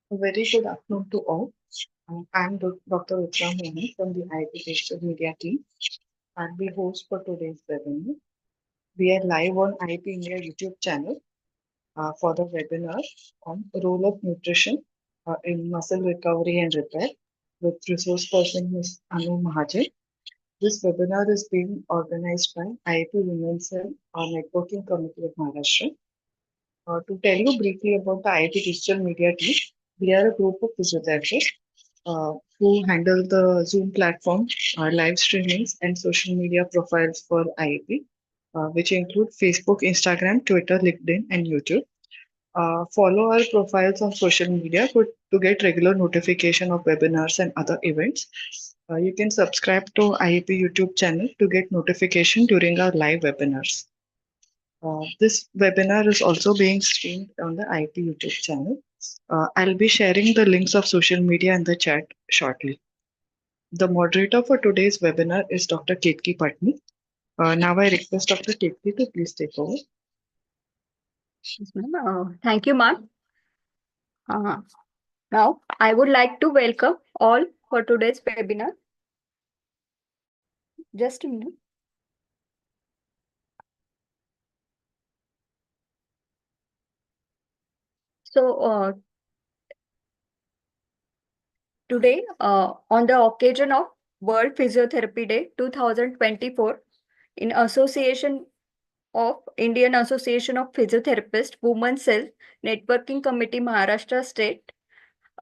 A very good afternoon to all. I'm Dr. Utra Moni from the IT Digital Media team. I'm the host for today's webinar. We are live on IT India YouTube channel for the webinar on role of nutrition in muscle recovery and repair with resource person Ms. Anu Mahajan. This webinar is being organized by IIT Women's Cell Networking Committee of Maharashtra. To tell you briefly about the IIT Digital Media team, we are a group of physiotherapists who handle the Zoom platform, live streamings, and social media profiles for IAP, which include Facebook, Instagram, Twitter, LinkedIn, and YouTube. Follow our profiles on social media to get regular notification of webinars and other events. You can subscribe to IAP YouTube channel to get notification during our live webinars. This webinar is also being streamed on the IAP YouTube channel. I'll be sharing the links of social media in the chat shortly. The moderator for today's webinar is Dr. Ketki Patni. Now I request Dr. Ketki to please take over. Yes, ma'am. Thank you, ma'am. Now, I would like to welcome all for today's webinar. Just a minute. So, today, on the occasion of World Physiotherapy Day 2024, in association of Indian Association of Physiotherapists, Women's Cell Networking Committee, Maharashtra State,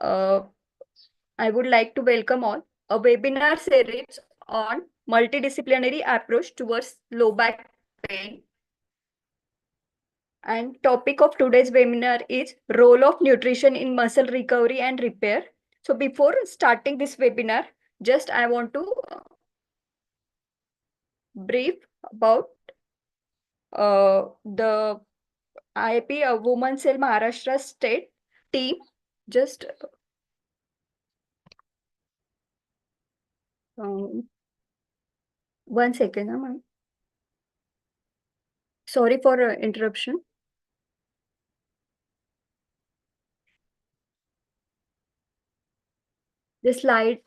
I would like to welcome all a webinar series on multidisciplinary approach towards low back pain. And topic of today's webinar is role of nutrition in muscle recovery and repair. So before starting this webinar, just I want to brief about the IIP Women's Cell Maharashtra State team. Just one second, ma'am. Sorry for interruption. The slide.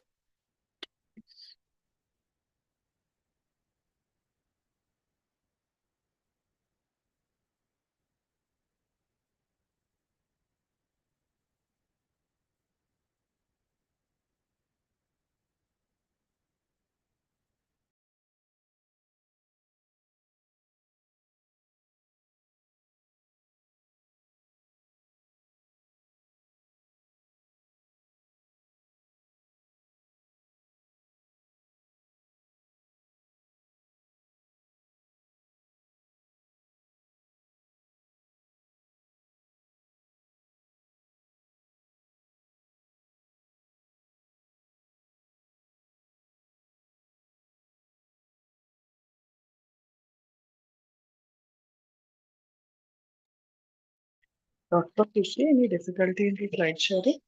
Dr. Kishi, any difficulty in the slide sharing?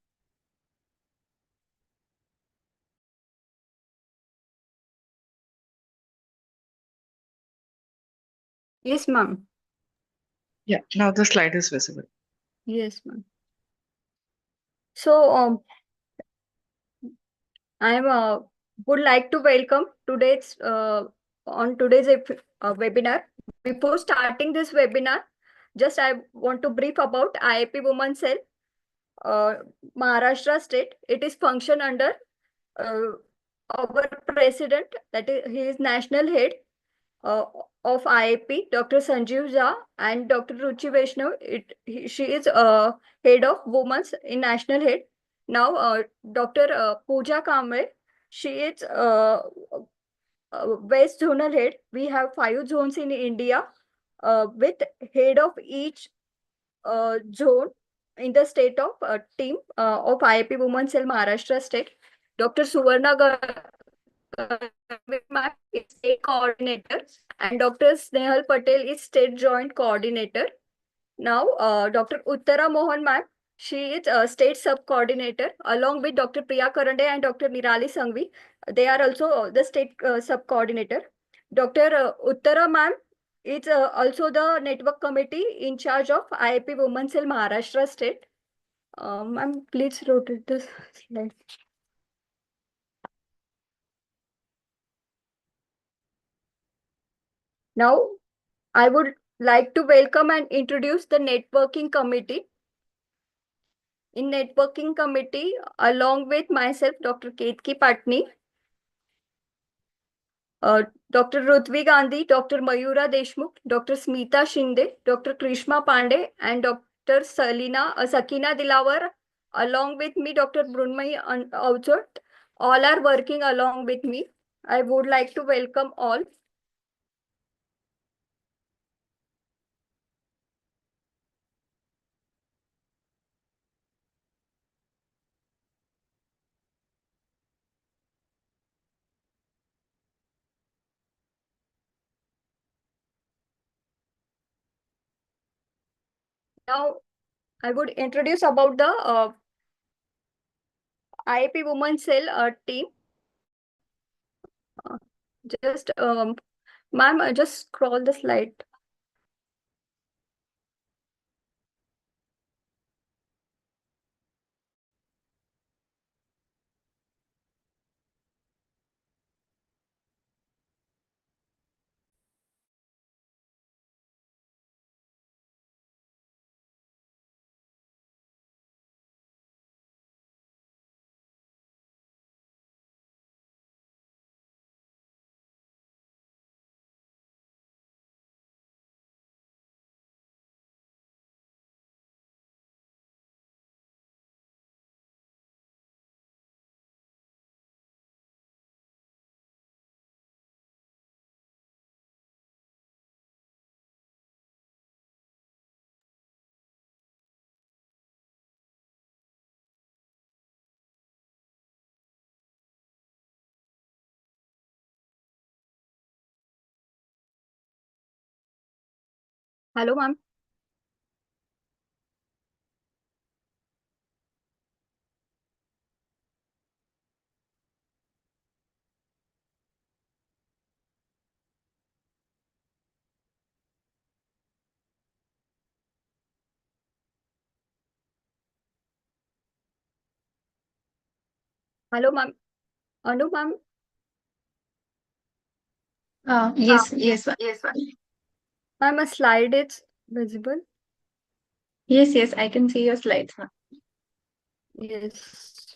Yes, ma'am. Yeah, now the slide is visible. Yes, ma'am. So I would like to welcome today's on today's webinar. Before starting this webinar, just I want to brief about IIP Women's Cell uh, Maharashtra State. It is function under uh, our president, that is he is national head uh, of IIP, Dr. Sanjeev Jha, and Dr. Ruchi Vaishnav. She is head of women's in national head. Now, Dr. Pooja Kamble, she is West Zonal head. We have 5 zones in India with head of each zone in the state of team of IIP Women's Cell Maharashtra State. Dr. Suvarna ma'am is state coordinator and Dr. Snehal Patel is state joint coordinator. Now, Dr. Uttara Mohan ma'am, she is a state sub coordinator along with Dr. Priya Karande and Dr. Nirali Sangvi. They are also the state sub coordinator. Dr. Uttara ma'am is also the network committee in charge of IIP Women's Cell Maharashtra State. Ma'am, please rotate this slide. Now, I would like to welcome and introduce the networking committee. In networking committee, along with myself, Dr. Ketki Patni, Dr. Rutvi Gandhi, Dr. Mayura Deshmukh, Dr. Smita Shinde, Dr. Krishma Pandey, and Dr. Sakina Dilawar, along with me, Dr. Brunmai Aujot, all are working along with me. I would like to welcome all. Now, I would introduce about the IAP Women Cell team. Uh, just, ma'am, just scroll the slide. Hello, ma'am. Hello, ma'am. Anu, ma'am. Yes, yes, Yes, ma'am. Ma'am, a slide is visible. yes, I can see your slides, ma'am. Yes.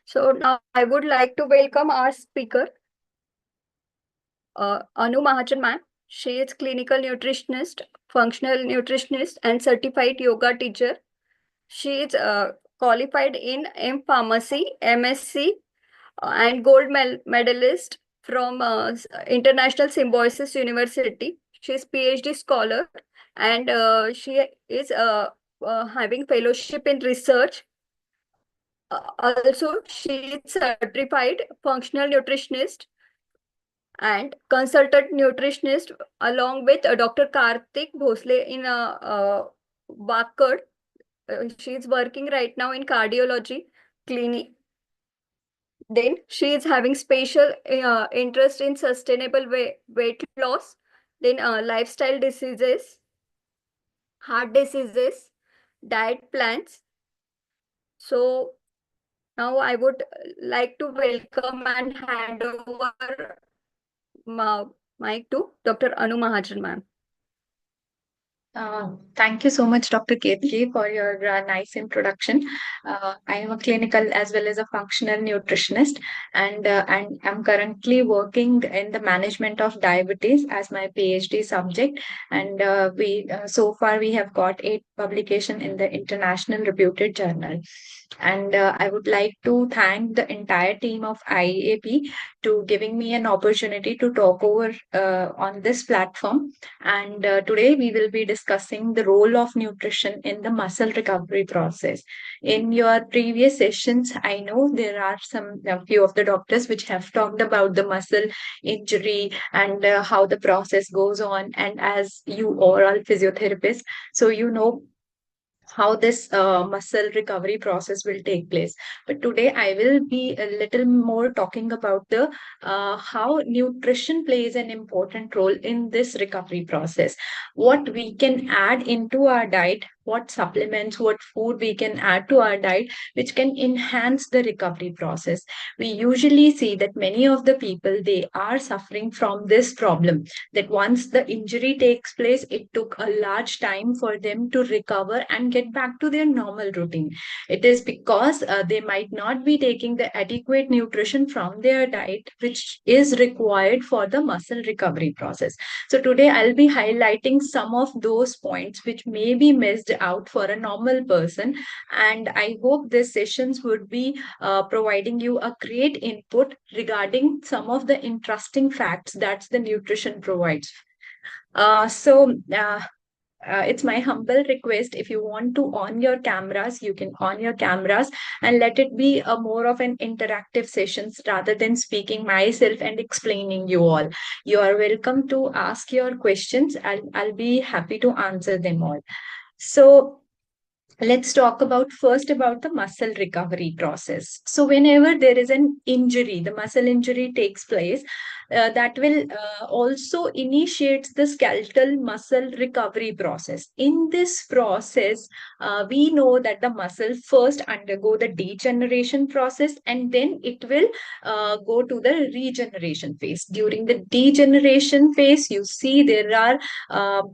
So now I would like to welcome our speaker, Anu Mahajan ma'am. She is clinical nutritionist, functional nutritionist, and certified yoga teacher. She is qualified in M Pharmacy, MSc, and gold medalist from International Symbiosis University. She is PhD scholar, and she is having fellowship in research. Also, she is certified functional nutritionist and consultant nutritionist along with Dr. Karthik Bhosle in Wakad. She is working right now in cardiology clinic. Then she is having special interest in sustainable weight loss, then lifestyle diseases, heart diseases, diet plans. So now I would like to welcome and hand over mic to Dr. Anu Mahajan, ma'am. Thank you so much, Dr. Ketli, for your nice introduction. I am a clinical as well as a functional nutritionist, and I'm currently working in the management of diabetes as my PhD subject. And we so far we have got 8 publication in the international reputed journal. And I would like to thank the entire team of IAP to giving me an opportunity to talk over on this platform. And today we will be discussing the role of nutrition in the muscle recovery process. In your previous sessions, I know there are a few of the doctors which have talked about the muscle injury and how the process goes on. And as you are all physiotherapists, so you know how this muscle recovery process will take place. But today I will be a little more talking about the how nutrition plays an important role in this recovery process. What we can add into our diet what supplements, what food we can add to our diet, which can enhance the recovery process. We usually see that many of the people, they are suffering from this problem, that once the injury takes place, it took a large time for them to recover and get back to their normal routine. It is because they might not be taking the adequate nutrition from their diet, which is required for the muscle recovery process. So today I'll be highlighting some of those points which may be missed out for a normal person. And I hope these sessions would be providing you a great input regarding some of the interesting facts that the nutrition provides. It's my humble request, if you want to on your cameras, you can on your cameras, and let it be a more of an interactive sessions rather than speaking myself and explaining you all. You are welcome to ask your questions. I'll be happy to answer them all. So let's talk about first about the muscle recovery process. So whenever there is an injury, the muscle injury takes place, that will also initiates the skeletal muscle recovery process. In this process, we know that the muscle first undergo the degeneration process, and then it will go to the regeneration phase. During the degeneration phase, you see there are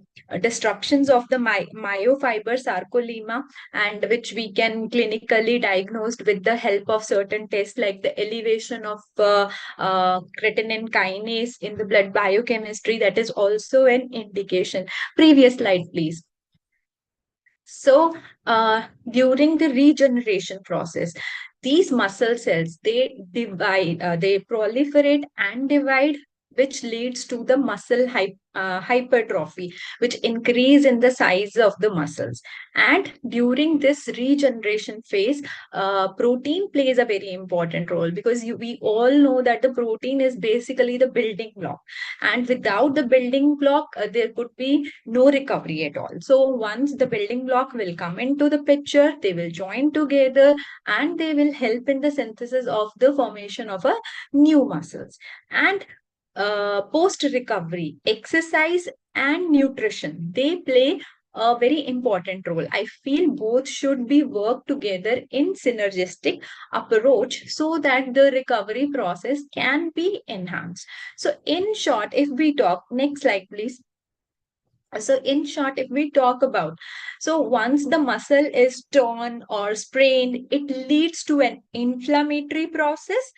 destructions of the myofiber sarcolemma, and which we can clinically diagnosed with the help of certain tests like the elevation of creatine kinase in the blood biochemistry. That is also an indication. Previous slide, please. So during the regeneration process, these muscle cells, they divide, they proliferate and divide, which leads to the muscle hypertrophy, which increase in the size of the muscles. And during this regeneration phase, protein plays a very important role, because we all know that the protein is basically the building block, and without the building block, there could be no recovery at all. So once the building block will come into the picture, they will join together and they will help in the synthesis of the formation of a new muscles. And post recovery, exercise and nutrition, they play a very important role. I feel both should be worked together in synergistic approach so that the recovery process can be enhanced. So in short, if we talk, next slide please. So in short, if we talk about, so once the muscle is torn or sprained, it leads to an inflammatory process,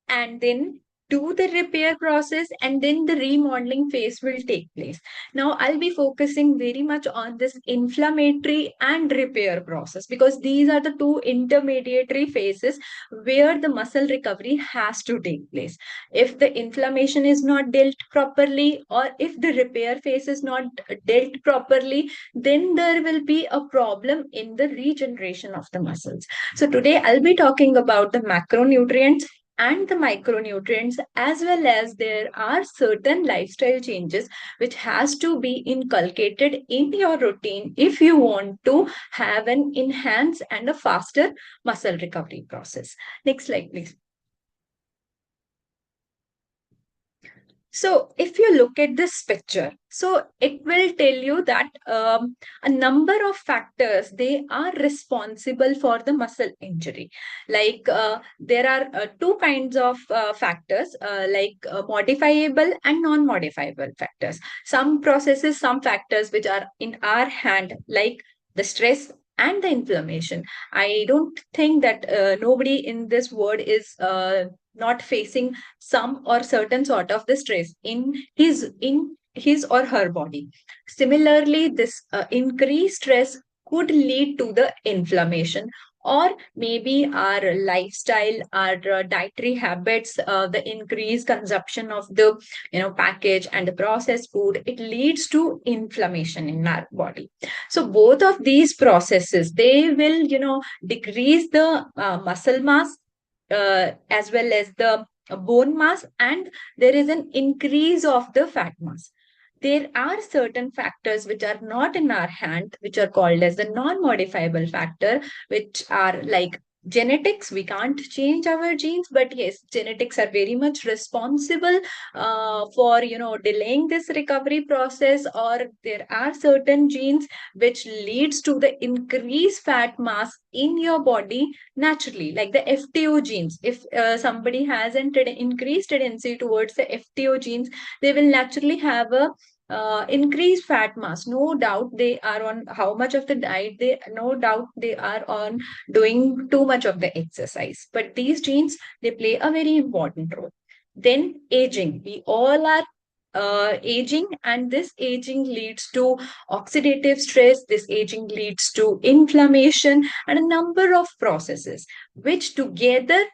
and then do the repair process, and then the remodeling phase will take place. Now I'll be focusing very much on this inflammatory and repair process, because these are the two intermediary phases where the muscle recovery has to take place. If the inflammation is not dealt properly, or if the repair phase is not dealt properly, then there will be a problem in the regeneration of the muscles. So today I'll be talking about the macronutrients and the micronutrients, as well as there are certain lifestyle changes which has to be inculcated in your routine if you want to have an enhanced and a faster muscle recovery process. Next slide, please. So if you look at this picture, so it will tell you that a number of factors, they are responsible for the muscle injury. Like there are two kinds of factors, modifiable and non-modifiable factors. Some processes, some factors which are in our hand, like the stress and the inflammation. I don't think that nobody in this world is not facing some or certain sort of the stress in his or her body. Similarly, this increased stress could lead to the inflammation, or maybe our lifestyle, our dietary habits, the increased consumption of the package and the processed food, it leads to inflammation in our body. So both of these processes, they will decrease the muscle mass, as well as the bone mass, and there is an increase of the fat mass. There are certain factors which are not in our hand, which are called as the non-modifiable factor, which are like genetics, we can't change our genes, but yes, genetics are very much responsible for delaying this recovery process, or there are certain genes which leads to the increased fat mass in your body naturally, like the FTO genes. If somebody has an increased tendency towards the FTO genes, they will naturally have a increased fat mass. No doubt they are on how much of the diet, they no doubt they are on doing too much of the exercise. But these genes, they play a very important role. Then aging. We all are aging, and this aging leads to oxidative stress. This aging leads to inflammation and a number of processes, which together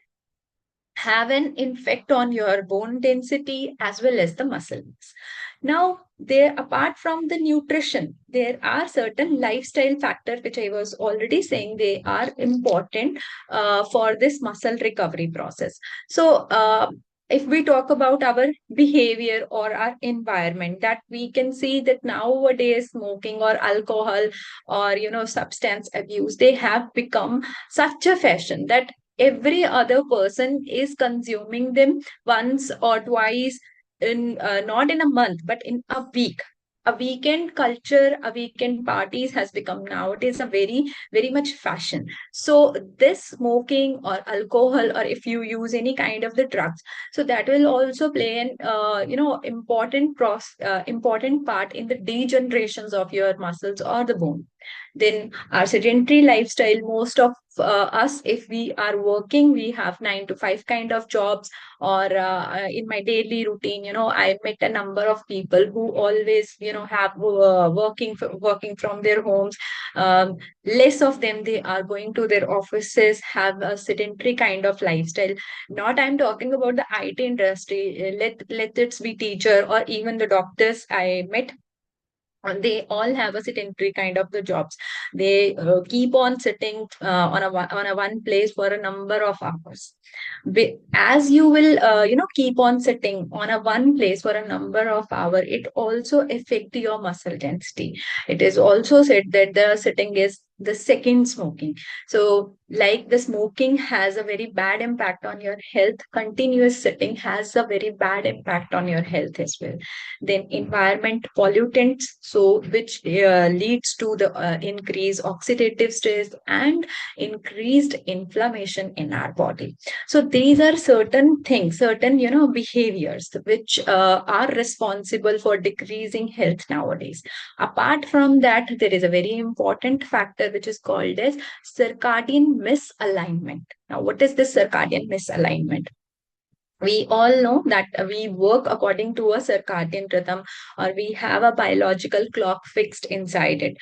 have an effect on your bone density as well as the muscle mass. Now, there, apart from the nutrition, there are certain lifestyle factors which I was already saying they are important for this muscle recovery process. So, if we talk about our behavior or our environment, that we can see that nowadays smoking or alcohol or substance abuse, they have become such a fashion that every other person is consuming them once or twice in not in a month but in a week. A weekend culture, a weekend parties has become nowadays a very much fashion. So this smoking or alcohol, or if you use any kind of the drugs, so that will also play an important part in the degenerations of your muscles or the bone. Then our sedentary lifestyle, most of us, if we are working, we have 9 to 5 kind of jobs, or in my daily routine, I met a number of people who always have working from their homes. Less of them, they are going to their offices, have a sedentary kind of lifestyle. Not I'm talking about the IT industry, let it be teacher or even the doctors I met, they all have a sedentary kind of the jobs. They keep on sitting on a one place for a number of hours. As you will keep on sitting on a one place for a number of hours, it also affect your muscle density. It is also said that the sitting is the second smoking. So like the smoking has a very bad impact on your health, continuous sitting has a very bad impact on your health as well. Then environment pollutants, so which leads to the increased oxidative stress and increased inflammation in our body. So these are certain things, certain behaviors which are responsible for decreasing health nowadays. Apart from that, there is a very important factor which is called as circadian misalignment. Now, what is this circadian misalignment? We all know that we work according to a circadian rhythm, or we have a biological clock fixed inside it,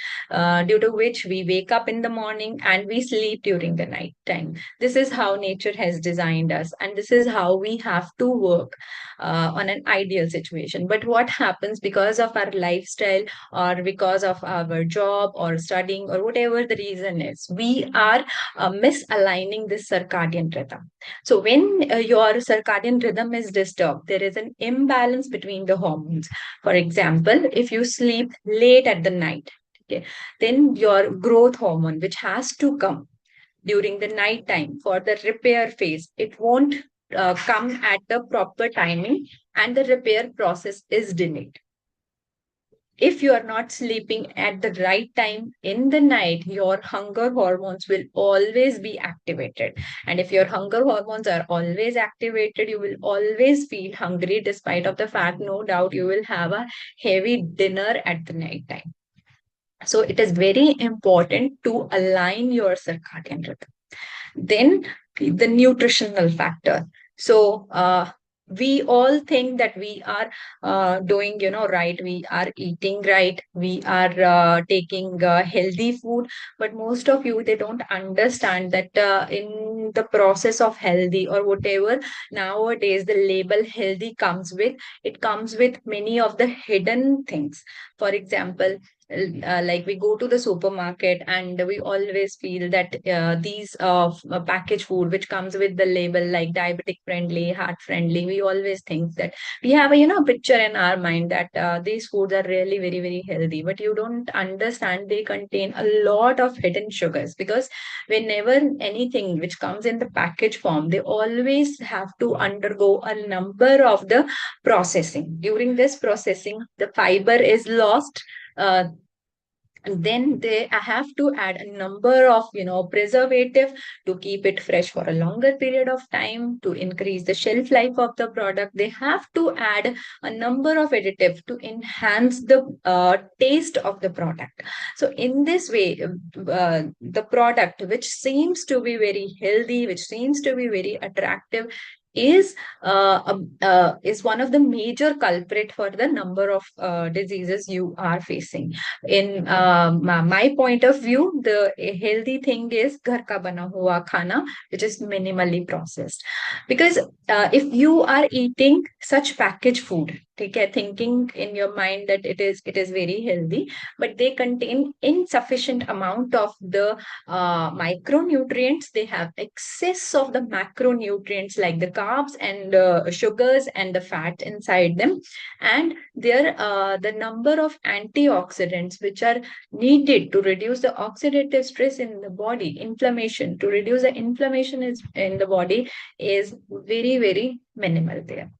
due to which we wake up in the morning and we sleep during the night time. This is how nature has designed us, and this is how we have to work on an ideal situation. But what happens, because of our lifestyle or because of our job or studying or whatever the reason is, we are misaligning this circadian rhythm. So when your circadian rhythm is disturbed, there is an imbalance between the hormones. For example, if you sleep late at the night, okay, then your growth hormone, which has to come during the night time for the repair phase, it won't come at the proper timing, and the repair process is delayed. If you are not sleeping at the right time in the night, your hunger hormones will always be activated. And if your hunger hormones are always activated, you will always feel hungry, despite of the fact, no doubt, you will have a heavy dinner at the night time. So it is very important to align your circadian rhythm. Then the nutritional factor. So we all think that we are doing right, we are eating right, we are taking healthy food, but most of you, they don't understand that in the process of healthy or whatever nowadays the label healthy comes with, it comes with many of the hidden things. For example, like we go to the supermarket and we always feel that these packaged food which comes with the label like diabetic friendly, heart friendly, we always think that we have a picture in our mind that these foods are really very very healthy, but you don't understand they contain a lot of hidden sugars, because whenever anything which comes in the package form, they always have to undergo a number of the processing. During this processing, the fiber is lost. Then they have to add a number of preservative to keep it fresh for a longer period of time, to increase the shelf life of the product. They have to add a number of additives to enhance the taste of the product. So in this way, the product which seems to be very healthy, which seems to be very attractive, is one of the major culprit for the number of diseases you are facing. In my point of view, the healthy thing is ghar ka bana hua khana, which is minimally processed. Because if you are eating such packaged food, okay, thinking in your mind that it is very healthy, but they contain insufficient amount of the micronutrients. They have excess of the macronutrients like the carbs and sugars and the fat inside them, and there the number of antioxidants which are needed to reduce the oxidative stress in the body, inflammation, to reduce the inflammation in the body, is very very minimal there.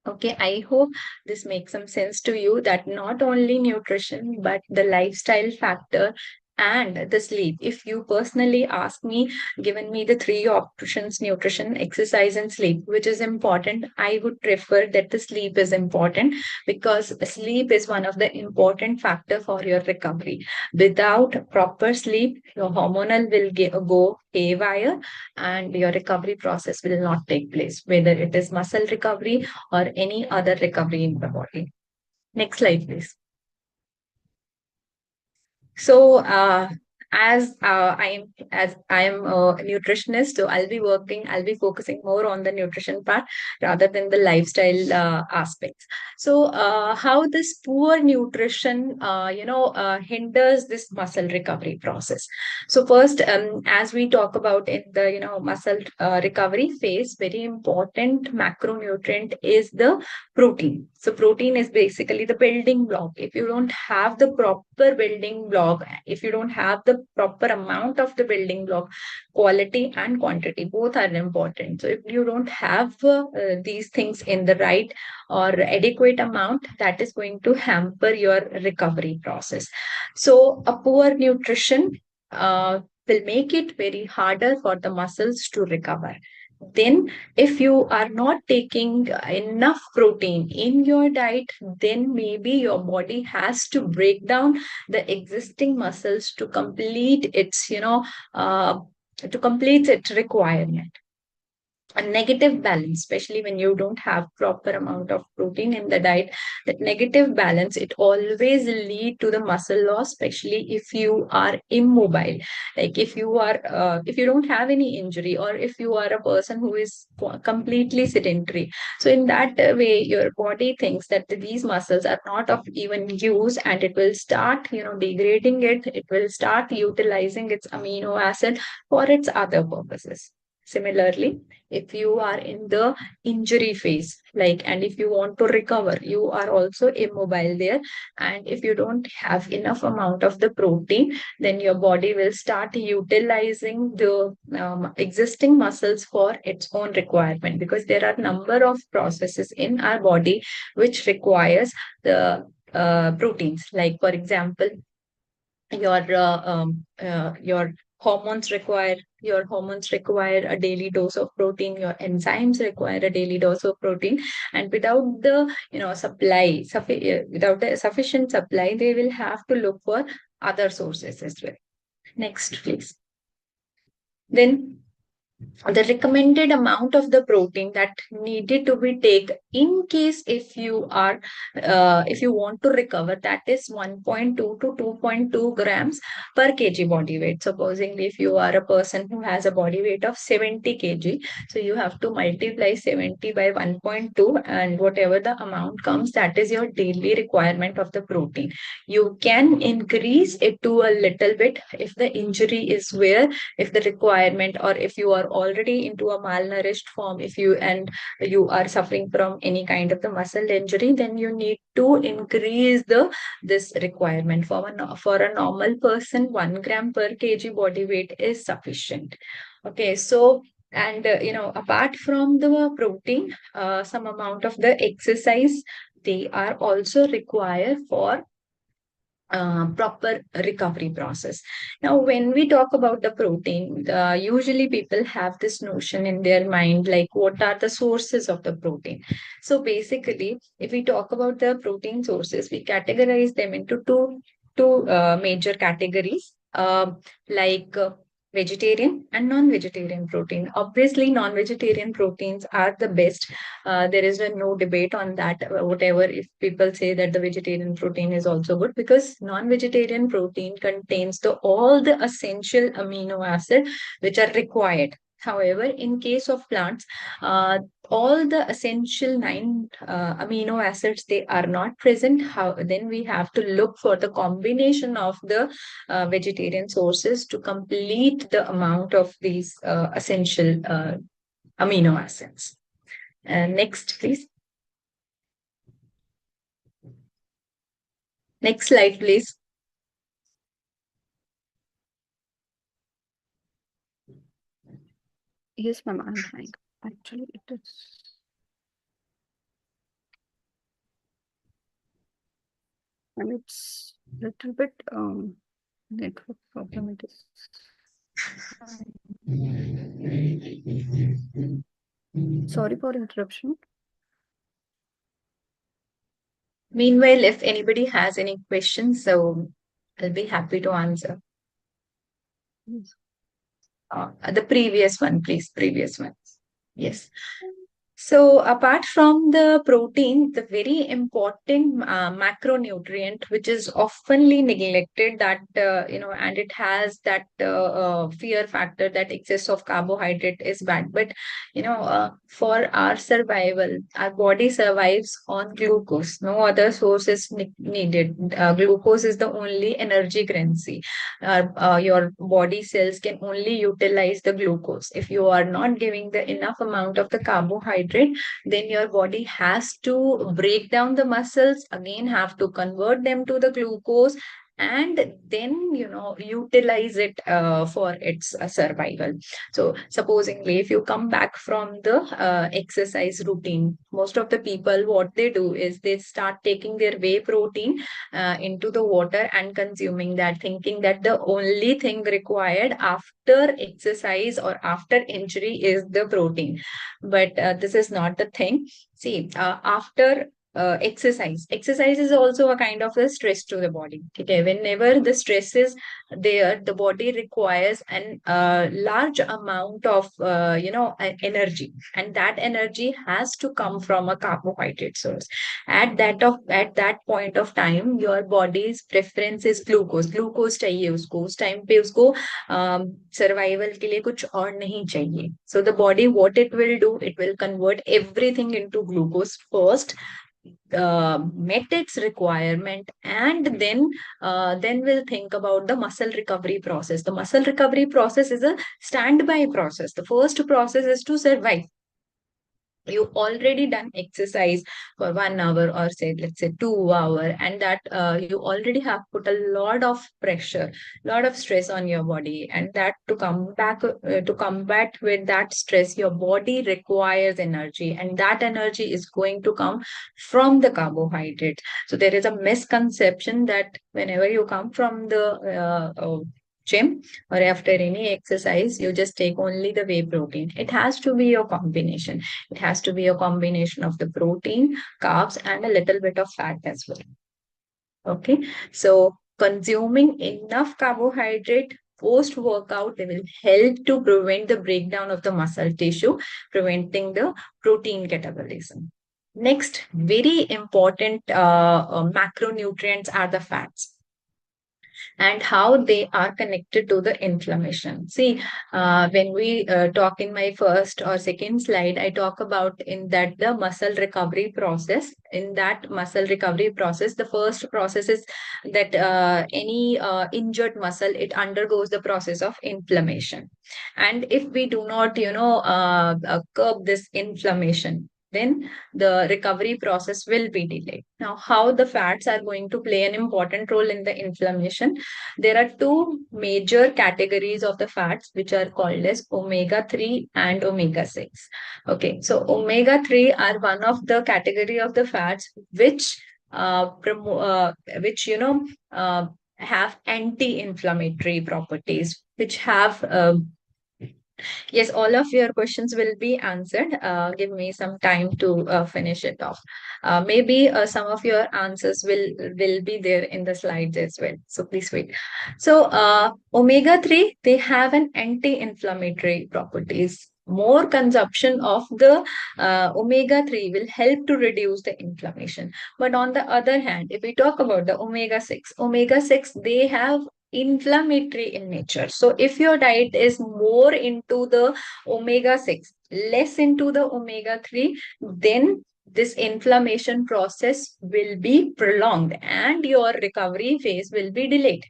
Okay, I hope this makes some sense to you, that not only nutrition, but the lifestyle factor and the sleep. If you personally ask me, given me the three options, nutrition, exercise, and sleep, which is important, I would prefer that the sleep is important, because sleep is one of the important factor for your recovery. Without proper sleep, your hormonal will go haywire and your recovery process will not take place, whether it is muscle recovery or any other recovery in the body. Next slide, please. So, as I am a nutritionist, so I'll be focusing more on the nutrition part rather than the lifestyle aspects. So, how this poor nutrition, hinders this muscle recovery process. So, first, as we talk about in the muscle recovery phase, very important macronutrient is the protein. So protein is basically the building block. If you don't have the proper building block, if you don't have the proper amount of the building block, quality and quantity both are important. So if you don't have these things in the right or adequate amount, that is going to hamper your recovery process. So a poor nutrition will make it very harder for the muscles to recover. Then if you are not taking enough protein in your diet, then maybe your body has to break down the existing muscles to complete its requirement. A negative balance, especially when you don't have proper amount of protein in the diet, that negative balance, it always lead to the muscle loss, especially if you are immobile. Like if you don't have any injury, or if you are a person who is completely sedentary, so in that way your body thinks that these muscles are not of even use, and it will start degrading it will start utilizing its amino acid for its other purposes. Similarly, if you are in the injury phase, and if you want to recover, you are also immobile there, and if you don't have enough amount of the protein, then your body will start utilizing the existing muscles for its own requirement, because there are number of processes in our body which requires the proteins. Like for example, your hormones require a daily dose of protein, your enzymes require a daily dose of protein, and without the without the sufficient supply, they will have to look for other sources as well. Next, please. Then the recommended amount of the protein that needed to be In case if you are if you want to recover, that is 1.2 to 2.2 grams per kg body weight. Supposing if you are a person who has a body weight of 70 kg, so you have to multiply 70 by 1.2, and whatever the amount comes, that is your daily requirement of the protein. You can increase it to a little bit if the injury is where, if the requirement, or if you are already into a malnourished form, if you are suffering from any kind of the muscle injury, then you need to increase this requirement. For a normal person, 1 gram per kg body weight is sufficient. Okay, so and apart from the protein, some amount of the exercise, they are also required for proper recovery process. Now, when we talk about the protein, usually people have this notion in their mind, like what are the sources of the protein? So basically, if we talk about the protein sources, we categorize them into two major categories, like vegetarian and non-vegetarian protein. Obviously, non-vegetarian proteins are the best. There is no debate on that. Whatever, if people say that the vegetarian protein is also good, because non-vegetarian protein contains all the essential amino acid which are required. However, in case of plants, all the essential 9 amino acids, they are not present. Then we have to look for the combination of the vegetarian sources to complete the amount of these essential amino acids. Next, please. Next slide, please. Yes, ma'am, I'm trying. Actually, it is. And it's little bit network problem. It is. Sorry for interruption. Meanwhile, if anybody has any questions, so I'll be happy to answer. Yes. The previous one, please. Previous one. Yes. So apart from the protein, the very important macronutrient, which is oftenly neglected, that and it has that fear factor that excess of carbohydrate is bad. But for our survival, our body survives on glucose. No other source is needed. Glucose is the only energy currency. Your body cells can only utilize the glucose. If you are not giving the enough amount of the carbohydrate, then your body has to break down the muscles, again have to convert them to the glucose, and then utilize it for its survival. So supposingly, if you come back from the exercise routine, most of the people, what they do is they start taking their whey protein into the water and consuming that, thinking that the only thing required after exercise or after injury is the protein. But this is not the thing. See, after exercise is also a kind of a stress to the body. Okay, whenever the stress is there, the body requires an large amount of energy, and that energy has to come from a carbohydrate source. At that point of time, your body's preference is glucose चाहिए उसको, उस time पे उसको survival के लिए कुछ और नहीं चाहिए. So the body, what it will do, it will convert everything into glucose first, met its requirement, and then we'll think about the muscle recovery process. The muscle recovery process is a standby process. The first process is to survive. You already done exercise for 1 hour, or say let's say 2 hour, and that you already have put a lot of pressure, lot of stress on your body, and that to come back to combat with that stress, your body requires energy, and that energy is going to come from the carbohydrate. So there is a misconception that whenever you come from the gym or after any exercise, you just take only the whey protein. It has to be a combination. It has to be a combination of the protein, carbs, and a little bit of fat as well. Okay, so consuming enough carbohydrate post workout, they will help to prevent the breakdown of the muscle tissue, preventing the protein catabolism. Next, very important macronutrients are the fats and how they are connected to the inflammation. See, when we talk in my first or second slide, I talk about in that the muscle recovery process. In that muscle recovery process, the first process is that any injured muscle, it undergoes the process of inflammation. And if we do not, curb this inflammation, then the recovery process will be delayed. Now, how the fats are going to play an important role in the inflammation? There are two major categories of the fats which are called as omega 3 and omega 6. Okay, so omega 3 are one of the category of the fats which which have anti-inflammatory properties, which have yes, all of your questions will be answered. Give me some time to finish it off. Maybe some of your answers will be there in the slides as well. So please wait. So omega 3, they have an anti-inflammatory properties. More consumption of the omega 3 will help to reduce the inflammation. But on the other hand, if we talk about the omega 6, they have inflammatory in nature. So if your diet is more into the omega 6, less into the omega 3, then this inflammation process will be prolonged and your recovery phase will be delayed.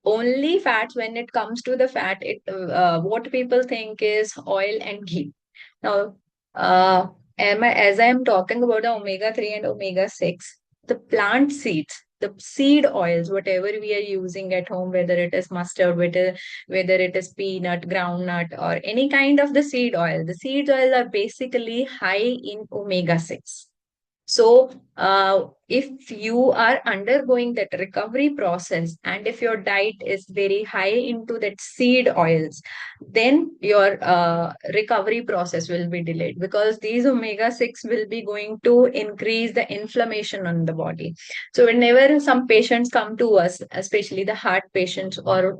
Only fats, when it comes to the fat, what people think is oil and ghee. Now, as I am talking about the omega 3 and omega 6, the plant seeds, the seed oils, whatever we are using at home, whether it is mustard, whether it is peanut, groundnut, or any kind of the seed oils are basically high in omega 6. So, if you are undergoing that recovery process and if your diet is very high into that seed oils, then your recovery process will be delayed because these omega 6 will be going to increase the inflammation on the body. So, whenever some patients come to us, especially the heart patients or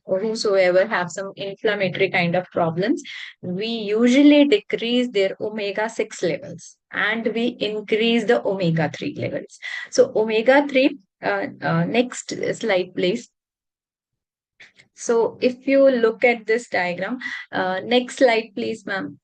whosoever have some inflammatory kind of problems, we usually decrease their omega 6 levels and we increase the omega 3 levels. So, omega 3, next slide, please. So, if you look at this diagram, next slide, please, ma'am.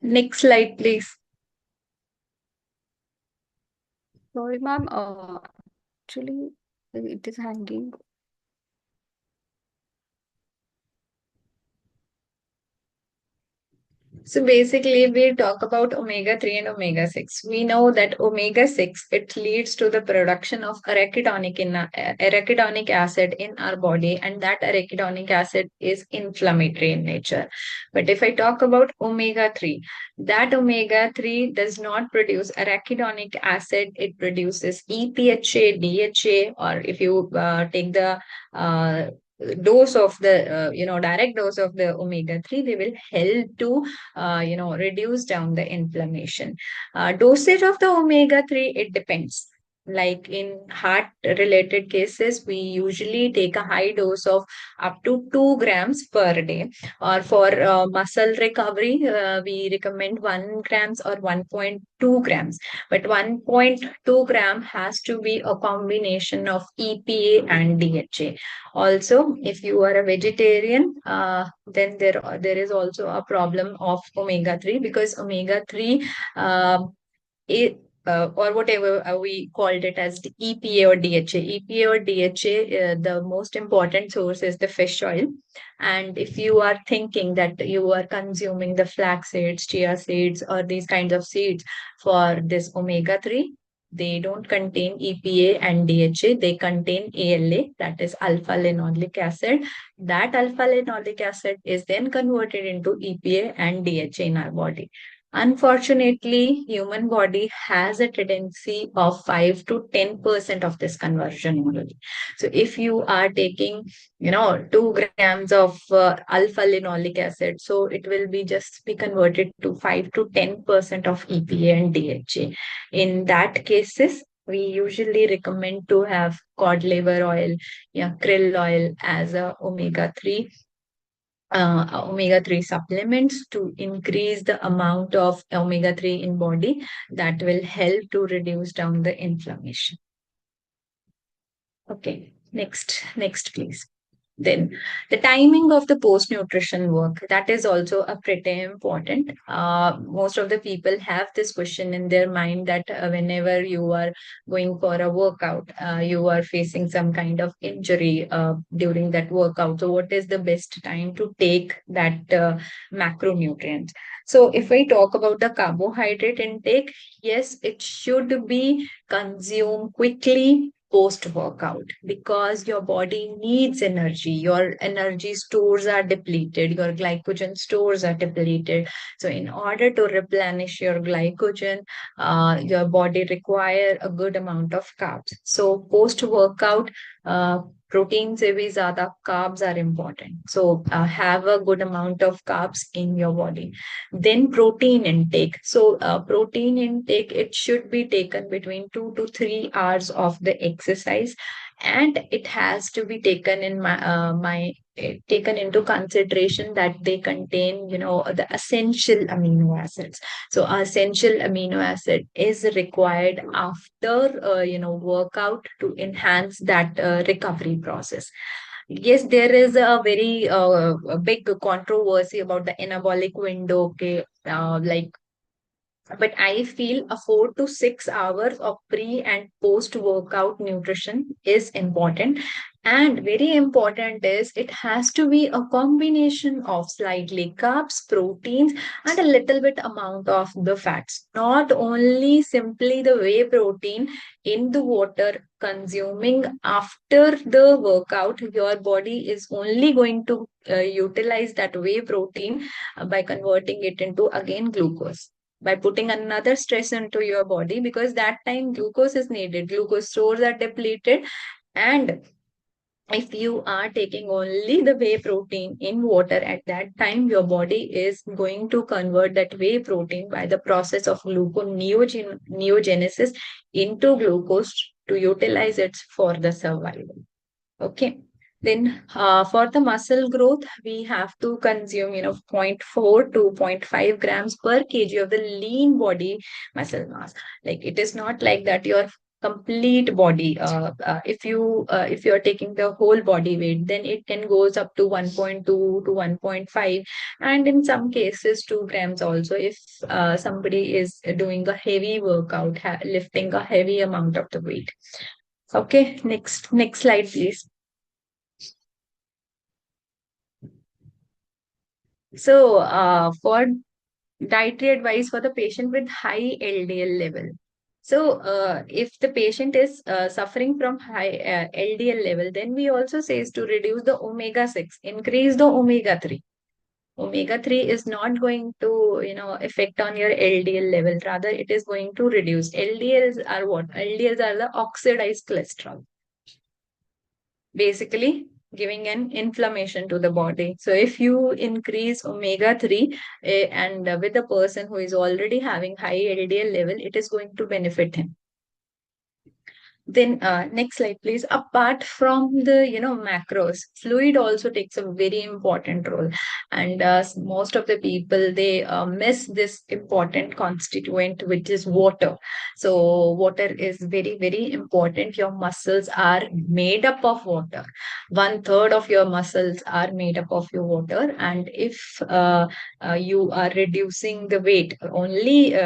Next slide, please. Sorry, ma'am. Actually, it is hanging. So basically, we talk about omega 3 and omega 6. We know that omega 6, it leads to the production of arachidonic acid in our body, and that arachidonic acid is inflammatory in nature. But if I talk about omega 3, that omega 3 does not produce arachidonic acid, it produces EPHA, DHA, or if you take the dose of the direct dose of the omega 3, they will help to reduce down the inflammation. Dosage of the omega 3, it depends. Like in heart related cases, we usually take a high dose of up to 2 grams per day. Or for muscle recovery, we recommend 1 grams or 1.2 grams. But 1.2 gram has to be a combination of EPA and DHA. Also, if you are a vegetarian, then there is also a problem of omega 3 because omega 3 it or whatever we called it as the EPA or DHA. EPA or DHA, the most important source is the fish oil. And if you are thinking that you are consuming the flax seeds, chia seeds, or these kinds of seeds for this omega 3, they don't contain EPA and DHA. They contain ALA, that is alpha linoleic acid. That alpha linoleic acid is then converted into EPA and DHA in our body. Unfortunately, human body has a tendency of 5 to 10% of this conversion only. So if you are taking, 2 grams of alpha linoleic acid, so it will be just be converted to 5 to 10% of EPA and DHA. In that cases, we usually recommend to have cod liver oil, yeah, krill oil as a omega 3 supplements to increase the amount of omega 3 in body that will help to reduce down the inflammation. Okay, next please. Then the timing of the post nutrition work, that is also a pretty important. Most of the people have this question in their mind that whenever you are going for a workout, you are facing some kind of injury during that workout. So what is the best time to take that macronutrients? So if I talk about the carbohydrate intake, yes, it should be consumed quickly post workout because your body needs energy. Your energy stores are depleted, your glycogen stores are depleted. So in order to replenish your glycogen, your body require a good amount of carbs. So post workout, protein se bhi zyada carbs are important. So have a good amount of carbs in your body. Then protein intake. So protein intake, it should be taken between 2 to 3 hours of the exercise, and it has to be taken in taken into consideration that they contain, the essential amino acids. So essential amino acid is required after, workout to enhance that recovery process. Yes, there is a very a big controversy about the anabolic window. Okay, like, but I feel a 4 to 6 hours of pre and post workout nutrition is important. And very important is it has to be a combination of slightly carbs, proteins, and a little bit amount of the fats. Not only simply the whey protein in the water consuming after the workout, your body is only going to utilize that whey protein by converting it into again glucose, by putting another stress into your body, because that time glucose is needed, glucose stores are depleted. And if you are taking only the whey protein in water at that time, your body is going to convert that whey protein by the process of gluconeogenesis into glucose to utilize it for the survival. Okay. Then for the muscle growth, we have to consume, zero point 0.4 to zero point 0.5 grams per kg of the lean body muscle mass. Like it is not like that your complete body. If you are taking the whole body weight, then it can goes up to 1.2 to 1.5, and in some cases 2 grams also. If somebody is doing a heavy workout, lifting a heavy amount of the weight. Okay, next slide, please. So, for dietary advice for the patient with high LDL level. So, if the patient is suffering from high LDL level, then we also says to reduce the omega 6, increase the omega 3. Omega 3 is not going to, affect on your LDL level. Rather, it is going to reduce. LDLs are what? LDLs are the oxidized cholesterol, basically giving an inflammation to the body. So if you increase omega 3 and with a person who is already having high LDL level, it is going to benefit him. Then next slide, please. Apart from the macros, fluid also takes a very important role, and most of the people, they miss this important constituent, which is water. So water is very important. Your muscles are made up of water. 1/3 of your muscles are made up of your water, and if you are reducing the weight only,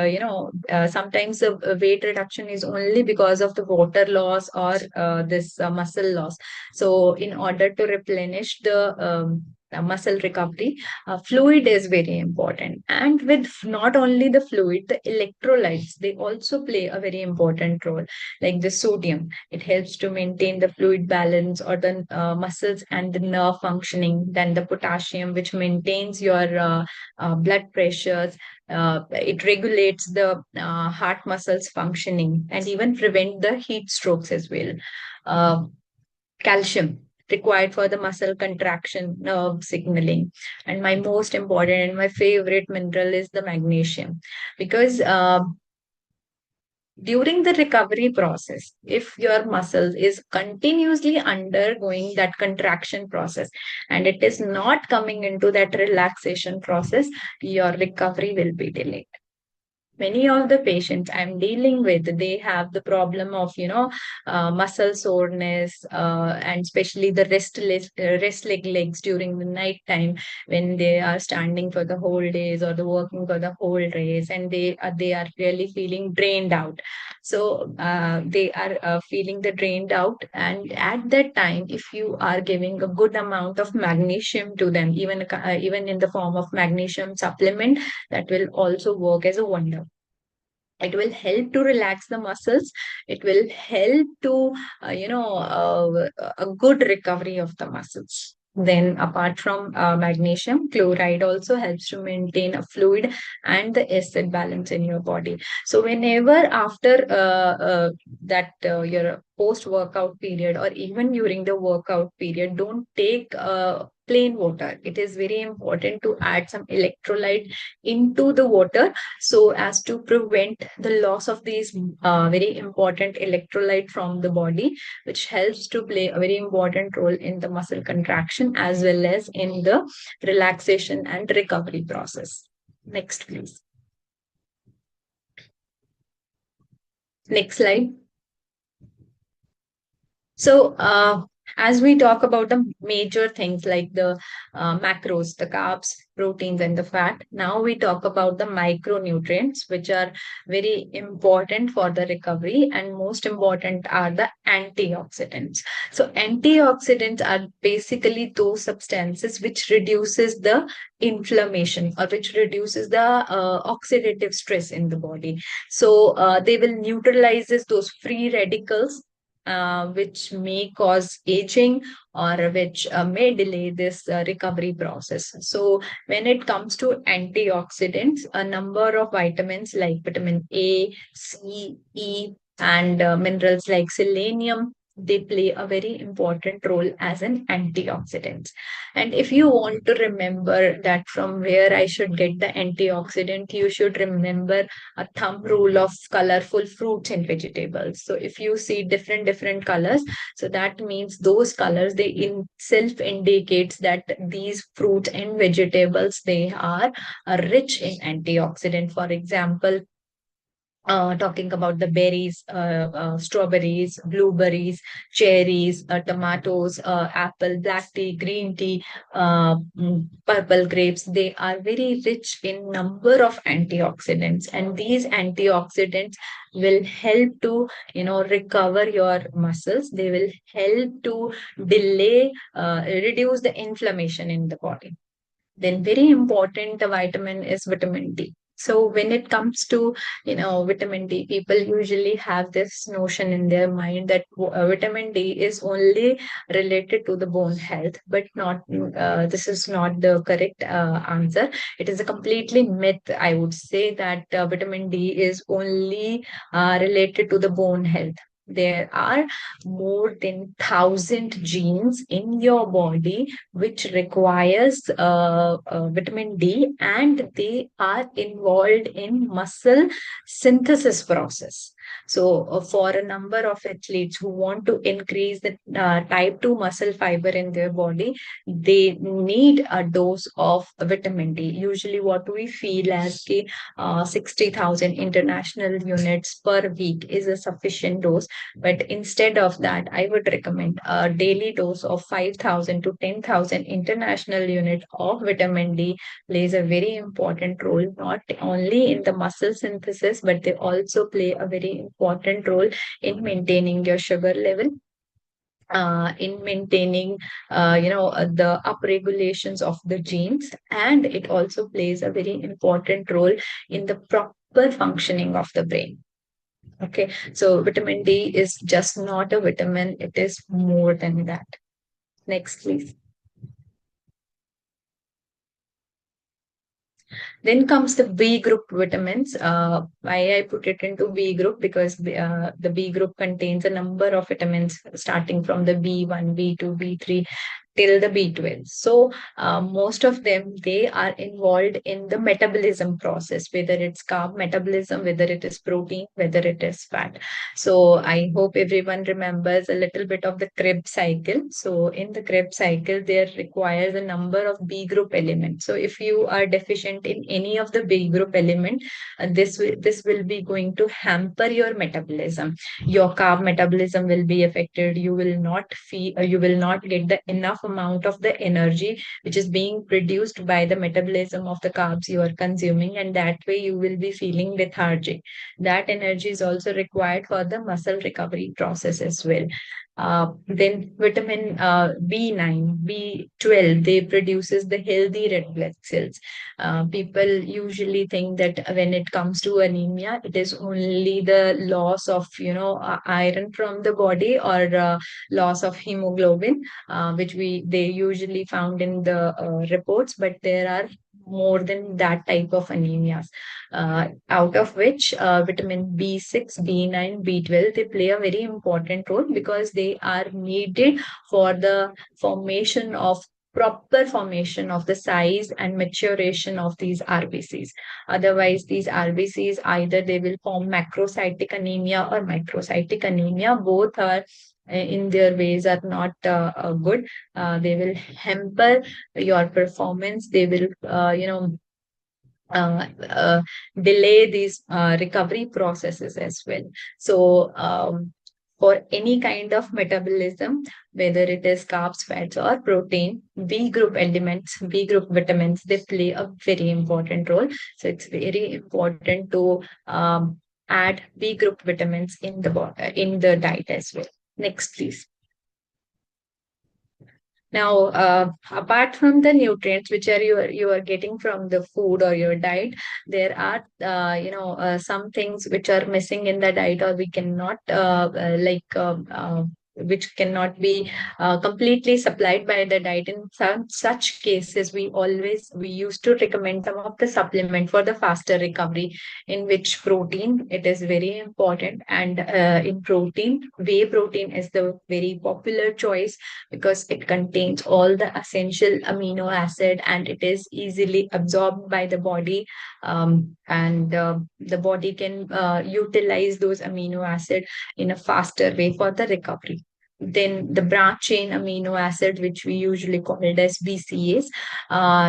sometimes the weight reduction is only because of the water loss or this muscle loss. So in order to replenish the muscle recovery, fluid is very important. And with not only the fluid, the electrolytes, they also play a very important role. Like the sodium, it helps to maintain the fluid balance or the muscles and the nerve functioning. Then the potassium, which maintains your blood pressures. It regulates the heart muscles functioning and even prevent the heat strokes as well. Uh, Calcium, required for the muscle contraction, nerve signaling. And my most important and my favorite mineral is the magnesium, because during the recovery process, if your muscle is continuously undergoing that contraction process and it is not coming into that relaxation process, your recovery will be delayed. Many of the patients I'm dealing with, they have the problem of, muscle soreness, and especially the rest leg legs during the night time, when they are standing for the whole days or the working for the whole days, and they are really feeling drained out. So they are feeling the drained out, and at that time, if you are giving a good amount of magnesium to them, even in the form of magnesium supplement, that will also work as a wonder. It will help to relax the muscles. It will help to a good recovery of the muscles. Then apart from magnesium, chloride also helps to maintain a fluid and the acid balance in your body. So whenever after that your post workout period or even during the workout period, don't take plain water. It is very important to add some electrolyte into the water, so as to prevent the loss of these very important electrolyte from the body, which helps to play a very important role in the muscle contraction as well as in the relaxation and recovery process. Next, please. Next slide. So, as we talk about the major things like the macros, the carbs, proteins, and the fat, now we talk about the micronutrients, which are very important for the recovery, and most important are the antioxidants. So, antioxidants are basically those substances which reduces the inflammation or which reduces the oxidative stress in the body. So, they will neutralizes those free radicals, which may cause aging or which may delay this recovery process. So, when it comes to antioxidants, a number of vitamins like vitamin A, C, E, and minerals like selenium, they play a very important role as an antioxidant. And if you want to remember that from where I should get the antioxidant, you should remember a thumb rule of colorful fruits and vegetables. So if you see different colors, so that means those colors, they in self indicates that these fruits and vegetables, they are rich in antioxidant. For example, talking about the berries, strawberries, blueberries, cherries, tomatoes, apple, black tea, green tea, purple grapes, they are very rich in number of antioxidants, and these antioxidants will help to recover your muscles. They will help to reduce the inflammation in the body. Then very important the vitamin is vitamin D. So when it comes to vitamin D, people usually have this notion in their mind that vitamin D is only related to the bone health, but not this is not the correct answer. It is a completely myth. I would say that vitamin D is only related to the bone health. There are more than 1,000 genes in your body which requires vitamin D, and they are involved in muscle synthesis process. So, for a number of athletes who want to increase the type 2 muscle fiber in their body, they need a dose of vitamin D. Usually, what we feel as 60,000 international units per week is a sufficient dose. But instead of that, I would recommend a daily dose of 5,000 to 10,000 international unit of vitamin D plays a very important role, not only in the muscle synthesis, but they also play a very important role in maintaining your sugar level in maintaining the upregulations of the genes, and it also plays a very important role in the proper functioning of the brain. Okay, so vitamin D is just not a vitamin, it is more than that. Next, please. Then comes the B group vitamins. Why I put it into B group? Because the B group contains a number of vitamins starting from the B1, B2, B3 till the B12. So most of them, they are involved in the metabolism process, whether it's carb metabolism, whether it is protein, whether it is fat. So I hope everyone remembers a little bit of the Krebs cycle. So in the Krebs cycle, there requires a number of B group elements. So if you are deficient in any of the B group element, this will be going to hamper your metabolism. Your carb metabolism will be affected. You will not feel, you will not get the enough amount of the energy which is being produced by the metabolism of the carbs you are consuming, and that way you will be feeling lethargic. That energy is also required for the muscle recovery process as well. Then vitamin B9, B12, they produces the healthy red blood cells. People usually think that when it comes to anemia, it is only the loss of iron from the body, or loss of hemoglobin, which they usually found in the reports, but there are more than that type of anemias, out of which vitamin B6, B9, B12, they play a very important role because they are needed for the formation of proper formation of the size and maturation of these RBCs. Otherwise, these RBCs, either they will form macrocytic anemia or microcytic anemia. Both are in their ways are not good. They will hamper your performance. They will, uh, uh, delay these recovery processes as well. So, for any kind of metabolism, whether it is carbs, fats, or protein, B group elements, B group vitamins, they play a very important role. So, it's very important to add B group vitamins in the diet as well. Next, please. Now, apart from the nutrients which are you are getting from the food or your diet, there are some things which are missing in the diet, or we cannot which cannot be completely supplied by the diet. In some such cases, we used to recommend some of the supplement for the faster recovery, in which protein, it is very important. And in protein, whey protein is the very popular choice because it contains all the essential amino acid, and it is easily absorbed by the body, and the body can utilize those amino acid in a faster way for the recovery. Then the branch chain amino acid, which we usually call it as BCAs,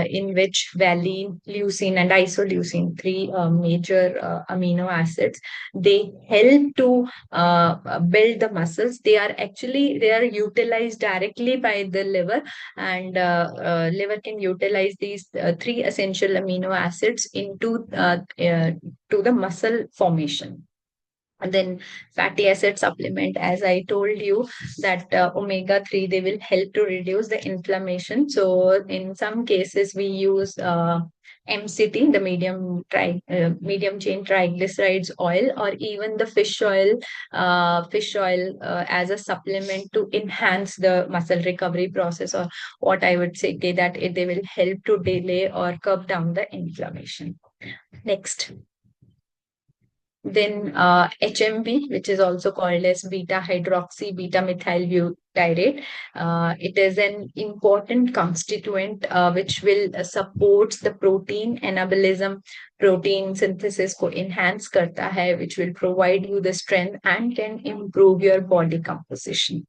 in which valine, leucine, and isoleucine, three major amino acids, they help to build the muscles. They are utilized directly by the liver, and liver can utilize these three essential amino acids into to the muscle formation. And then fatty acid supplement, as I told you, that omega-3, they will help to reduce the inflammation. So in some cases, we use MCT, the medium chain triglycerides oil, or even the fish oil as a supplement to enhance the muscle recovery process, or what I would say that they will help to delay or curb down the inflammation. Next. Then HMB, which is also called as beta hydroxy beta methyl butyrate. It is an important constituent which will support the protein anabolism, protein synthesis को enhance करता है, which will provide you the strength and can improve your body composition.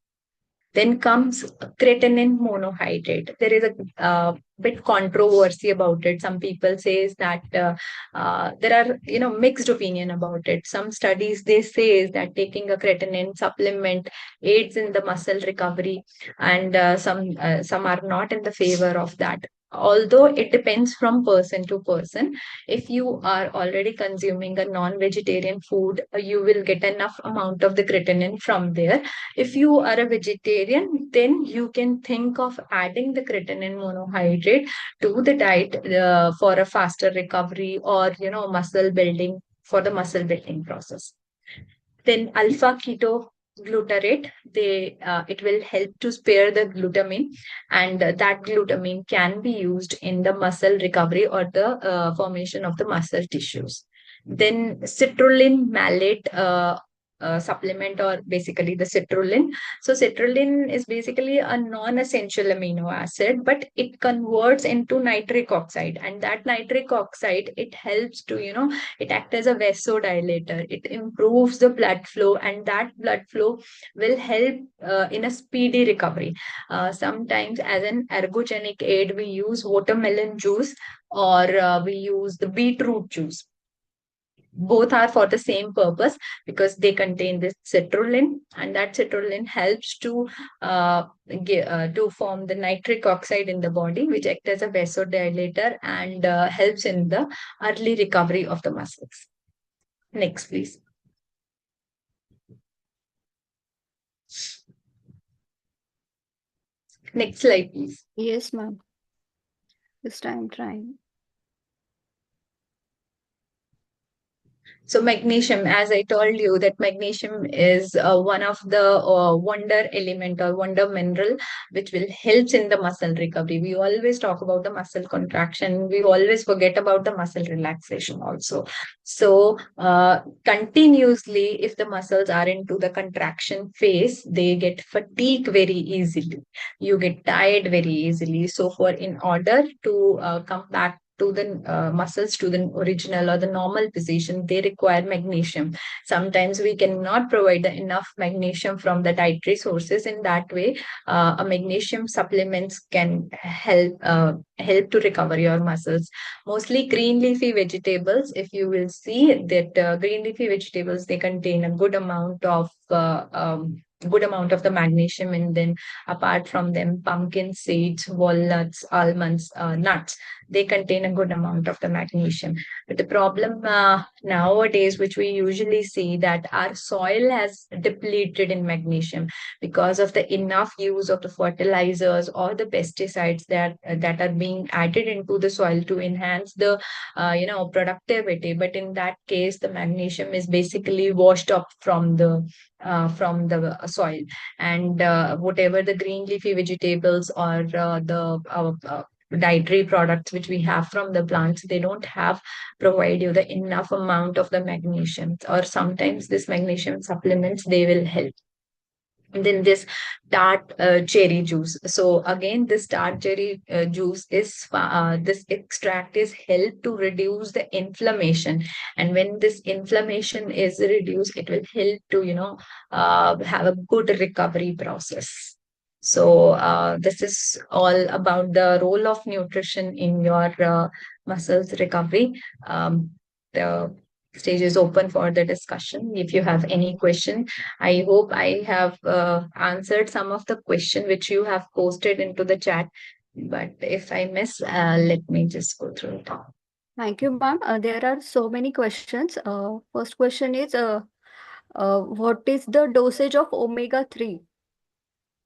Then comes creatinine monohydrate. There is a bit controversy about it. Some people says that there are mixed opinion about it. Some studies they say is that taking a creatinine supplement aids in the muscle recovery, and some are not in the favor of that. although it depends from person to person. If you are already consuming a non-vegetarian food, you will get enough amount of the creatinine from there. If you are a vegetarian, then you can think of adding the creatinine monohydrate to the diet for a faster recovery, or muscle building, for the muscle building process. Then alpha ketoglutarate, it will help to spare the glutamine, and that glutamine can be used in the muscle recovery or the formation of the muscle tissues. Then citrulline malate supplement, or basically the citrulline. So citrulline is basically a non-essential amino acid, but it converts into nitric oxide, and that nitric oxide, it helps to it acts as a vasodilator. It improves the blood flow, and that blood flow will help in a speedy recovery. Sometimes, as an ergogenic aid, we use watermelon juice, or we use the beetroot juice. Both are for the same purpose, because they contain this citrulline, and that citrulline helps to form the nitric oxide in the body, which acts as a vasodilator and helps in the early recovery of the muscles. Next, please. Next slide, please. Yes, ma'am. This time trying. So magnesium, as I told you, that magnesium is one of the wonder element or wonder mineral, which will help in the muscle recovery. We always talk about the muscle contraction. We always forget about the muscle relaxation also. So continuously, if the muscles are into the contraction phase, they get fatigued very easily. You get tired very easily. So in order to come back to the muscles to the original or the normal position, they require magnesium. Sometimes we cannot provide enough magnesium from the dietary sources. In that way, a magnesium supplements can help to recover your muscles. Mostly green leafy vegetables, if you will see that green leafy vegetables, they contain a good amount of the magnesium. And then apart from them, pumpkin seeds, walnuts, almonds, nuts, they contain a good amount of the magnesium. But the problem nowadays, which we usually see, that our soil has depleted in magnesium because of the enough use of the fertilizers or the pesticides that are being added into the soil to enhance the productivity. But in that case, the magnesium is basically washed up from the soil, and whatever the green leafy vegetables or the dietary products which we have from the plants, they don't have provide you the enough amount of the magnesium, or sometimes this magnesium supplements, they will help. And then this tart cherry juice. So again, this tart cherry juice is this extract is help to reduce the inflammation, and when this inflammation is reduced, it will help to have a good recovery process. So this is all about the role of nutrition in your muscles recovery. The stage is open for the discussion. If you have any question, I hope I have answered some of the question which you have posted into the chat. But if I miss, let me just go through it. Thank you, ma'am. There are so many questions. First question is, what is the dosage of omega-3?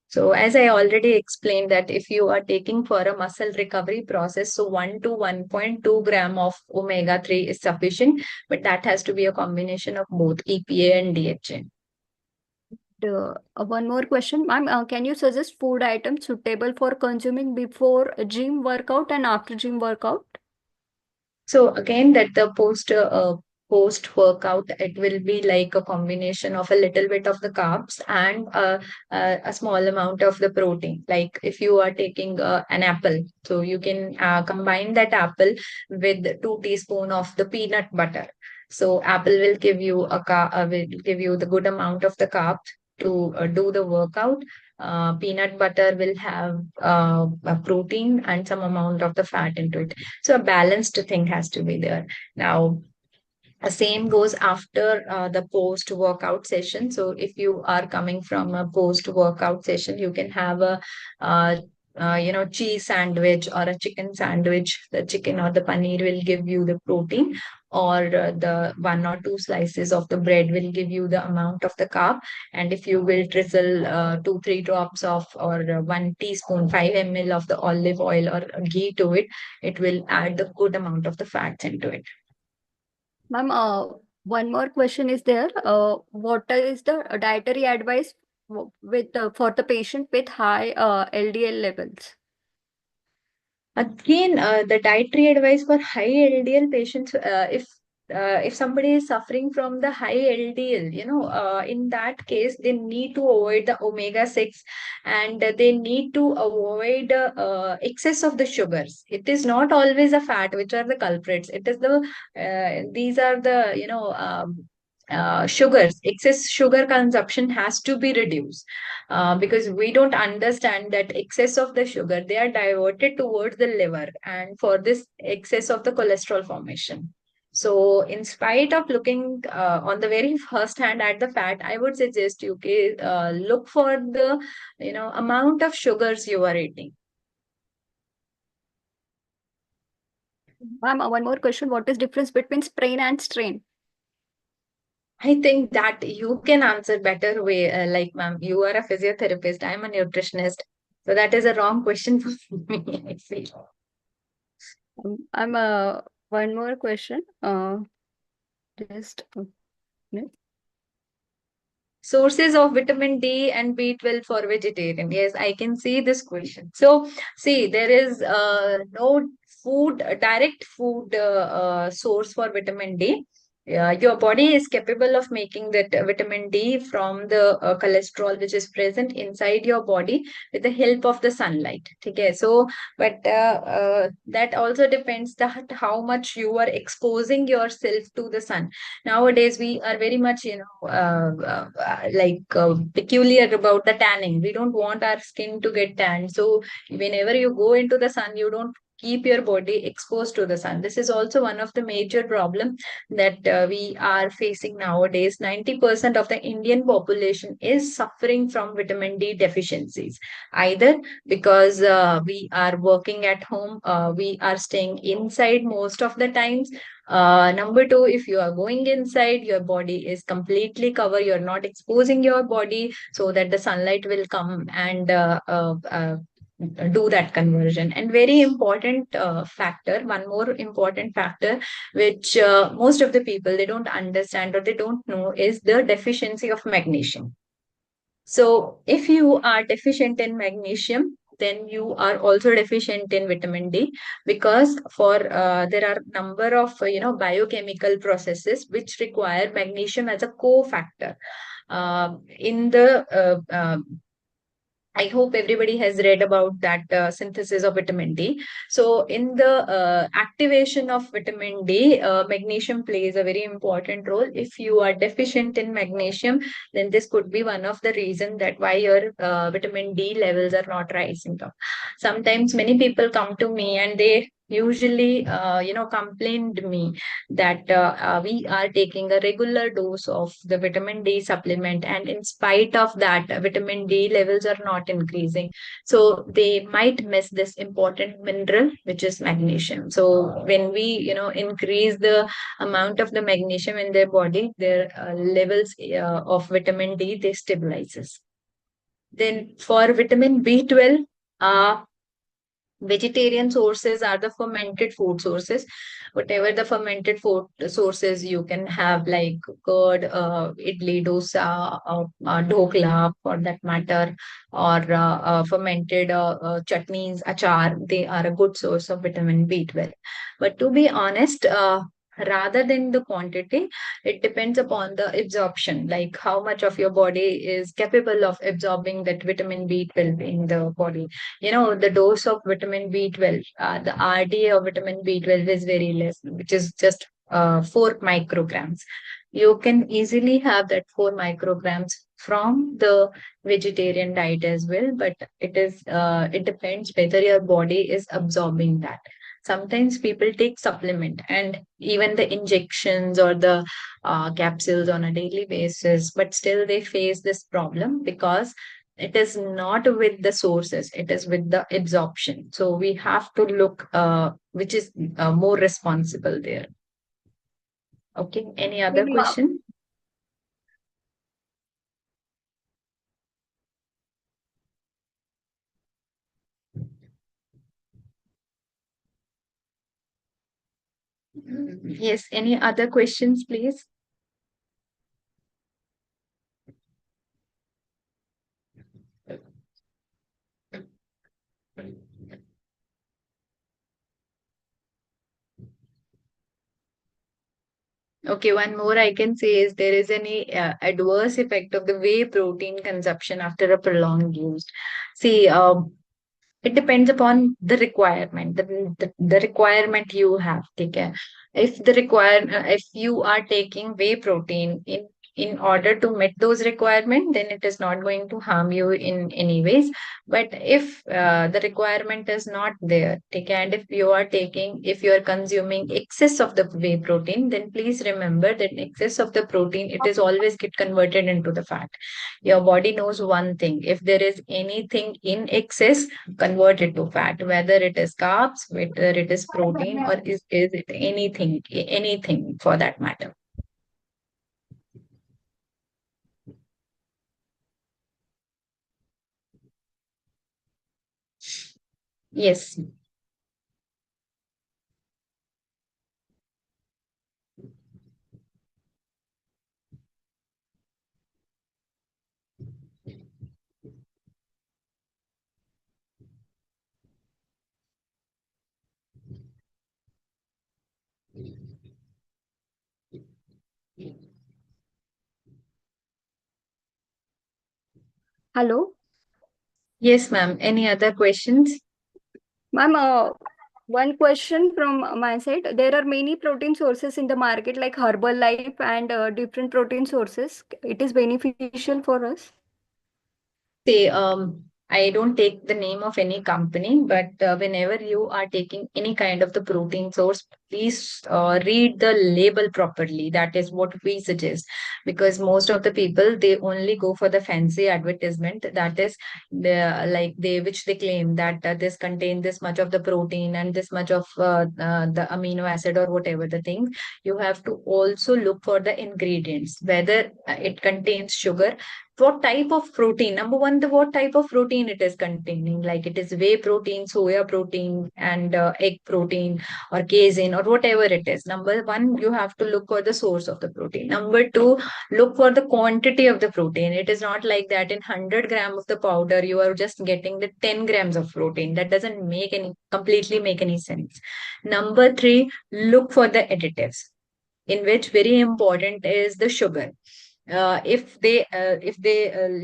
So as I already explained, that if you are taking for a muscle recovery process, so 1 to 1.2 gram of omega-3 is sufficient, but that has to be a combination of both EPA and DHA. One more question, ma'am. Can you suggest food items suitable for consuming before a gym workout and after gym workout? So again, that the post workout, it will be like a combination of a little bit of the carbs and a small amount of the protein. Like if you are taking an apple, so you can combine that apple with 2 teaspoons of the peanut butter. So apple will give you will give you the good amount of the carbs to do the workout. Peanut butter will have a protein and some amount of the fat into it. So a balanced thing has to be there. Now, same goes after the post workout session. So if you are coming from a post workout session, you can have a cheese sandwich or a chicken sandwich. The chicken or the paneer will give you the protein, or the one or two slices of the bread will give you the amount of the carb. And if you will drizzle 2, 3 drops of, or 1 teaspoon, 5 ml of the olive oil or ghee to it, it will add the good amount of the fats into it. Ma'am, one more question is there. What is the dietary advice with for the patient with high LDL levels? Again, the dietary advice for high LDL patients, if somebody is suffering from the high LDL, in that case, they need to avoid the omega-6, and they need to avoid excess of the sugars. It is not always a fat which are the culprits. It is these are the, sugars. Excess sugar consumption has to be reduced, because we don't understand that excess of the sugar, they are diverted towards the liver, and for this excess of the cholesterol formation. So in spite of looking on the very first hand at the fat, I would suggest you look for the amount of sugars you are eating. Ma'am, one more question. What is difference between sprain and strain? I think that you can answer better way. Like, ma'am, you are a physiotherapist, I'm a nutritionist. So that is a wrong question for me, I feel. I'm one more question. Just a minute. Sources of vitamin D and B12 for vegetarian. Yes, I can see this question. So, see, there is no direct food source for vitamin D. Your body is capable of making that vitamin D from the cholesterol which is present inside your body with the help of the sunlight. Okay, so but that also depends that how much you are exposing yourself to the sun. Nowadays we are very much peculiar about the tanning. We don't want our skin to get tanned, so whenever you go into the sun, you don't keep your body exposed to the sun. This is also one of the major problem that we are facing nowadays. 90% of the Indian population is suffering from vitamin D deficiencies, either because we are working at home, we are staying inside most of the times. Number two, if you are going inside, your body is completely covered. You're not exposing your body so that the sunlight will come and do that conversion. And very important factor, one more important factor, which most of the people they don't understand or they don't know, is the deficiency of magnesium. So if you are deficient in magnesium, then you are also deficient in vitamin D, because for there are number of biochemical processes which require magnesium as a cofactor. In the I hope everybody has read about that synthesis of vitamin D. So, in the activation of vitamin D, magnesium plays a very important role. If you are deficient in magnesium, then this could be one of the reasons that why your vitamin D levels are not rising up. Sometimes many people come to me and they usually complained me that we are taking a regular dose of the vitamin D supplement, and in spite of that, vitamin D levels are not increasing. So they might miss this important mineral, which is magnesium. So when we, increase the amount of the magnesium in their body, their levels of vitamin D, they stabilizes. Then for vitamin B12, vegetarian sources are the fermented food sources. Whatever the fermented food sources you can have, like curd, idli, dosa, dhokla for that matter, or fermented chutneys, achar, they are a good source of vitamin B12. But to be honest, rather than the quantity, it depends upon the absorption, like how much of your body is capable of absorbing that vitamin B12 in the body. The dose of vitamin B12, the RDA of vitamin B12 is very less, which is just 4 micrograms. You can easily have that 4 micrograms from the vegetarian diet as well, but it depends whether your body is absorbing that. Sometimes people take supplement and even the injections or the capsules on a daily basis, but still they face this problem because It is not with the sources, it is with the absorption. So we have to look which is more responsible there. Okay, any other Maybe question? Yes, any other questions, please? Okay, one more I can say is there is any adverse effect of the whey protein consumption after a prolonged use. See, it depends upon the requirement, the requirement you have. Okay, if you are taking whey protein in order to meet those requirements, then it is not going to harm you in any ways. But if the requirement is not there, okay, and if you are consuming excess of the whey protein, then please remember that excess of the protein, it is always get converted into the fat. Your body knows one thing: if there is anything in excess, convert it to fat, whether it is carbs, whether it is protein, or is it anything for that matter. Yes. hello, Yes, ma'am. Any other questions? ma'am. One question from my side. There are many protein sources in the market, like Herbalife and different protein sources. It is beneficial for us. Say, I don't take the name of any company, but whenever you are taking any kind of the protein source, please read the label properly. That is what we suggest, because most of the people, they only go for the fancy advertisement. That is which they claim that this contain this much of the protein and this much of the amino acid or whatever the thing. You have to also look for the ingredients, whether it contains sugar, what type of protein. Number one, the what type of protein it is containing, like it is whey protein, soya protein, and egg protein, or casein, or whatever it is. Number one, you have to look for the source of the protein. Number two, look for the quantity of the protein. It is not like that in 100 gram of the powder you are just getting the 10 grams of protein. That doesn't completely make any sense. Number three, look for the additives, in which very important is the sugar. If they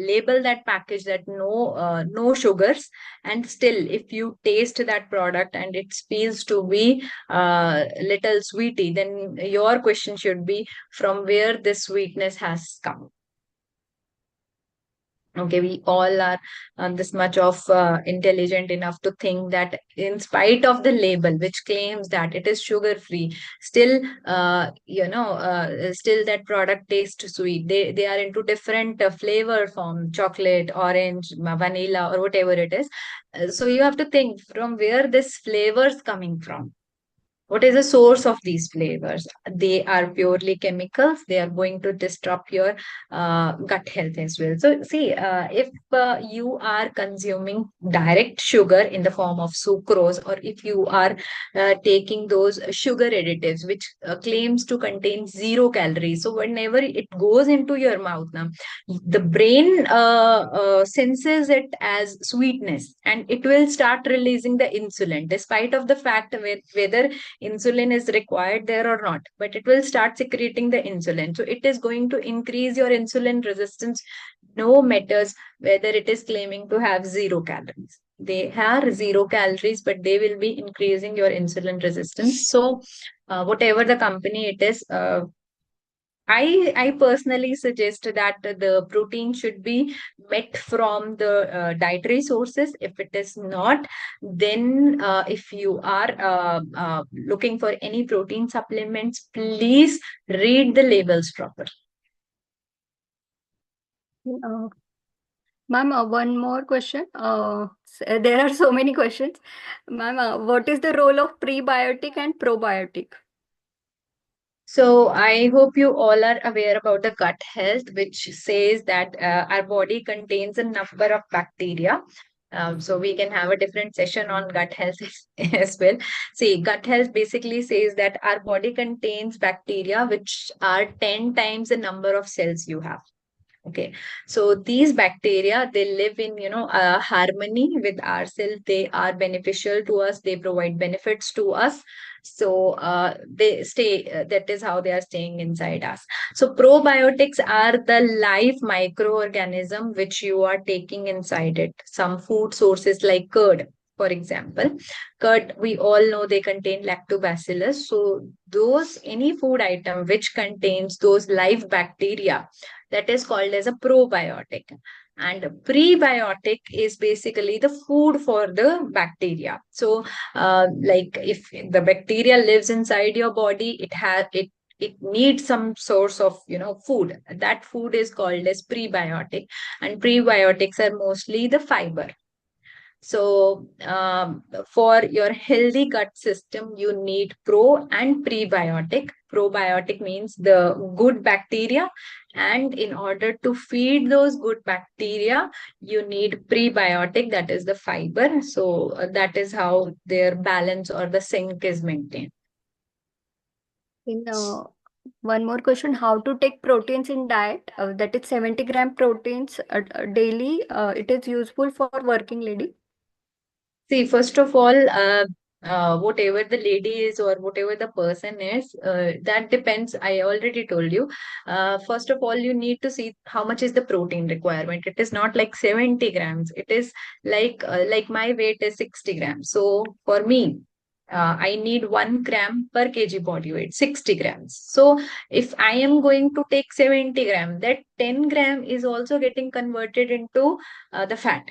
label that package that no sugars, and still if you taste that product and it feels to be little sweety, then your question should be, from where this sweetness has come. Okay, we all are this much of intelligent enough to think that in spite of the label which claims that it is sugar free, still still that product tastes sweet. They are into different flavor form: chocolate, orange, vanilla, or whatever it is. So you have to think, from where this flavors coming from. What is the source of these flavors? They are purely chemicals. They are going to disrupt your gut health as well. So, see, if you are consuming direct sugar in the form of sucrose, or if you are taking those sugar additives, which claims to contain 0 calories, so whenever it goes into your mouth, now the brain senses it as sweetness, and it will start releasing the insulin, despite of the fact whether insulin is required there or not, but it will start secreting the insulin. So it is going to increase your insulin resistance, no matters whether it is claiming to have 0 calories. They have 0 calories, but they will be increasing your insulin resistance. So whatever the company it is, I personally suggest that the protein should be met from the dietary sources. If it is not, then if you are looking for any protein supplements, please read the labels properly. Uh, Ma'am, one more question. There are so many questions. Ma'am, what is the role of prebiotic and probiotic? So I hope you all are aware about the gut health, which says that our body contains a number of bacteria. So we can have a different session on gut health as well. See, gut health basically says that our body contains bacteria which are 10 times the number of cells you have. Okay, so these bacteria, they live in, harmony with ourselves. They are beneficial to us. They provide benefits to us. So they stay, that is how they are staying inside us. So probiotics are the live microorganism which you are taking inside it. Some food sources like curd, for example. Curd, we all know they contain lactobacillus. So those, any food item which contains those live bacteria, that is called as a probiotic. And prebiotic is basically the food for the bacteria. So like if the bacteria lives inside your body, it needs some source of food. That food is called as prebiotic, and prebiotics are mostly the fiber. So, for your healthy gut system, you need pro and prebiotic. Probiotic means the good bacteria, and in order to feed those good bacteria, you need prebiotic, that is the fiber. So, that is how their balance or the sync is maintained. In one more question, how to take proteins in diet? That is 70-gram proteins daily. It is useful for working lady. See, first of all, whatever the lady is or whatever the person is, that depends. I already told you. First of all, you need to see how much is the protein requirement. It is not like 70 grams. It is like my weight is 60 grams. So for me, I need 1 gram per kg body weight, 60 grams. So if I am going to take 70 gram, that 10 gram is also getting converted into the fat.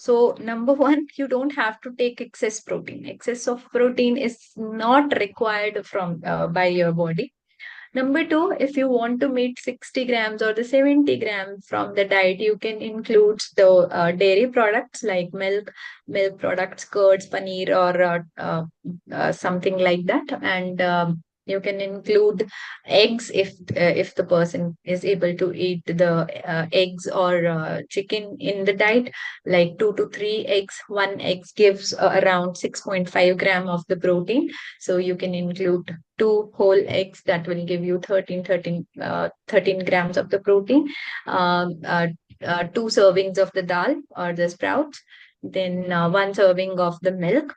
So, number one, you don't have to take excess protein. Excess of protein is not required from by your body. Number two, if you want to meet 60 grams or the 70 grams from the diet, you can include the dairy products like milk products, curds, paneer, or something like that. And you can include eggs if the person is able to eat the eggs or chicken in the diet, like 2 to 3 eggs. One egg gives around 6.5 gram of the protein. So you can include 2 whole eggs, that will give you 13 grams of the protein. um, uh, 2 servings of the dal or the sprouts, then 1 serving of the milk,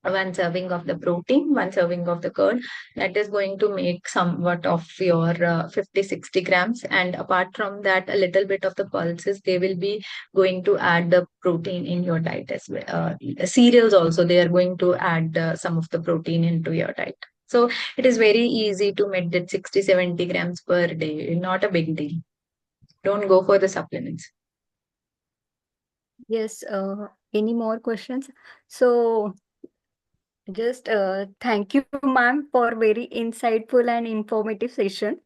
1 serving of the protein, 1 serving of the curd. That is going to make somewhat of your 50-60 grams. And apart from that, a little bit of the pulses, they will be going to add the protein in your diet as well. Cereals also, they are going to add some of the protein into your diet. So it is very easy to meet that 60-70 grams per day. Not a big deal. Don't go for the supplements. Yes. Any more questions? So just thank you, ma'am, for very insightful and informative session.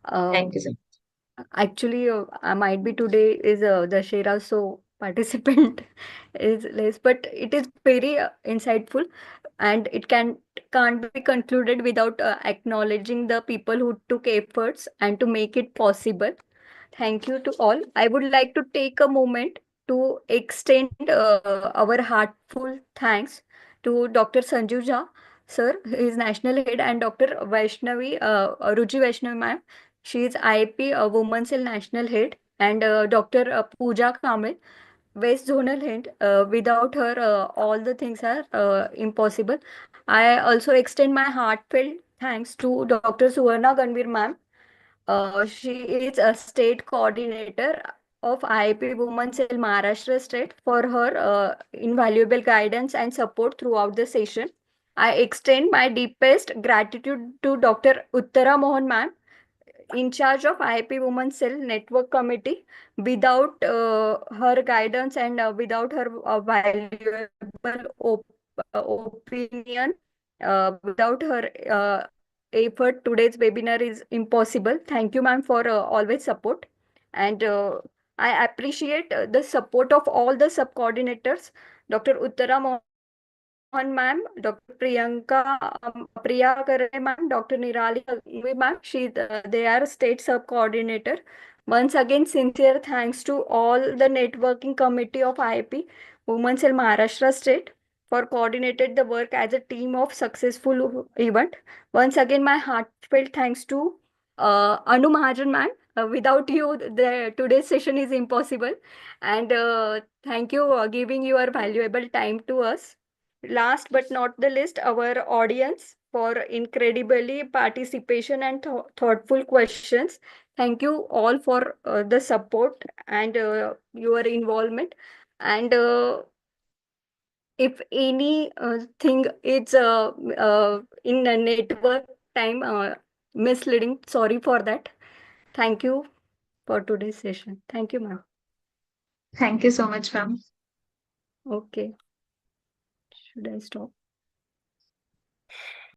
Thank you so much. Actually, I might be today is the Shera, so participant is less, but it is very insightful, and it can't be concluded without acknowledging the people who took efforts and to make it possible. Thank you to all. I would like to take a moment to extend our heartful thanks to Dr. Sanju Jha, sir, his national head, and Dr. Vaishnavi, Ruchi Vaishnavi, ma'am. She is IIP Women Cell National Head, and Dr. Pooja Kamil, West Zonal Head. Without her, all the things are impossible. I also extend my heartfelt thanks to Dr. Suvarna Ganvir, ma'am. She is a state coordinator of IIP Women Cell Maharashtra State for her invaluable guidance and support throughout the session. I extend my deepest gratitude to Dr. Uttara Mohan, ma'am, in charge of IIP Women Cell Network Committee. Without her guidance and without her valuable opinion, without her effort, today's webinar is impossible. Thank you, ma'am, for always support. And I appreciate the support of all the sub-coordinators, Dr. Uttara Mohan ma'am, Dr. Priya Karane ma'am, Dr. Nirali ma'am. They are state sub-coordinator. Once again, sincere thanks to all the networking committee of IIP Women's Cell Maharashtra State for coordinated the work as a team of successful event. Once again, my heartfelt thanks to Anu Mahajan ma'am. Without you, today's session is impossible. And thank you giving your valuable time to us. Last but not the least, our audience for incredibly participation and thoughtful questions. Thank you all for the support and your involvement. And if any thing is in a network time misleading, sorry for that. Thank you for today's session. Thank you, ma'am. Thank you so much, ma'am. Okay. Should I stop?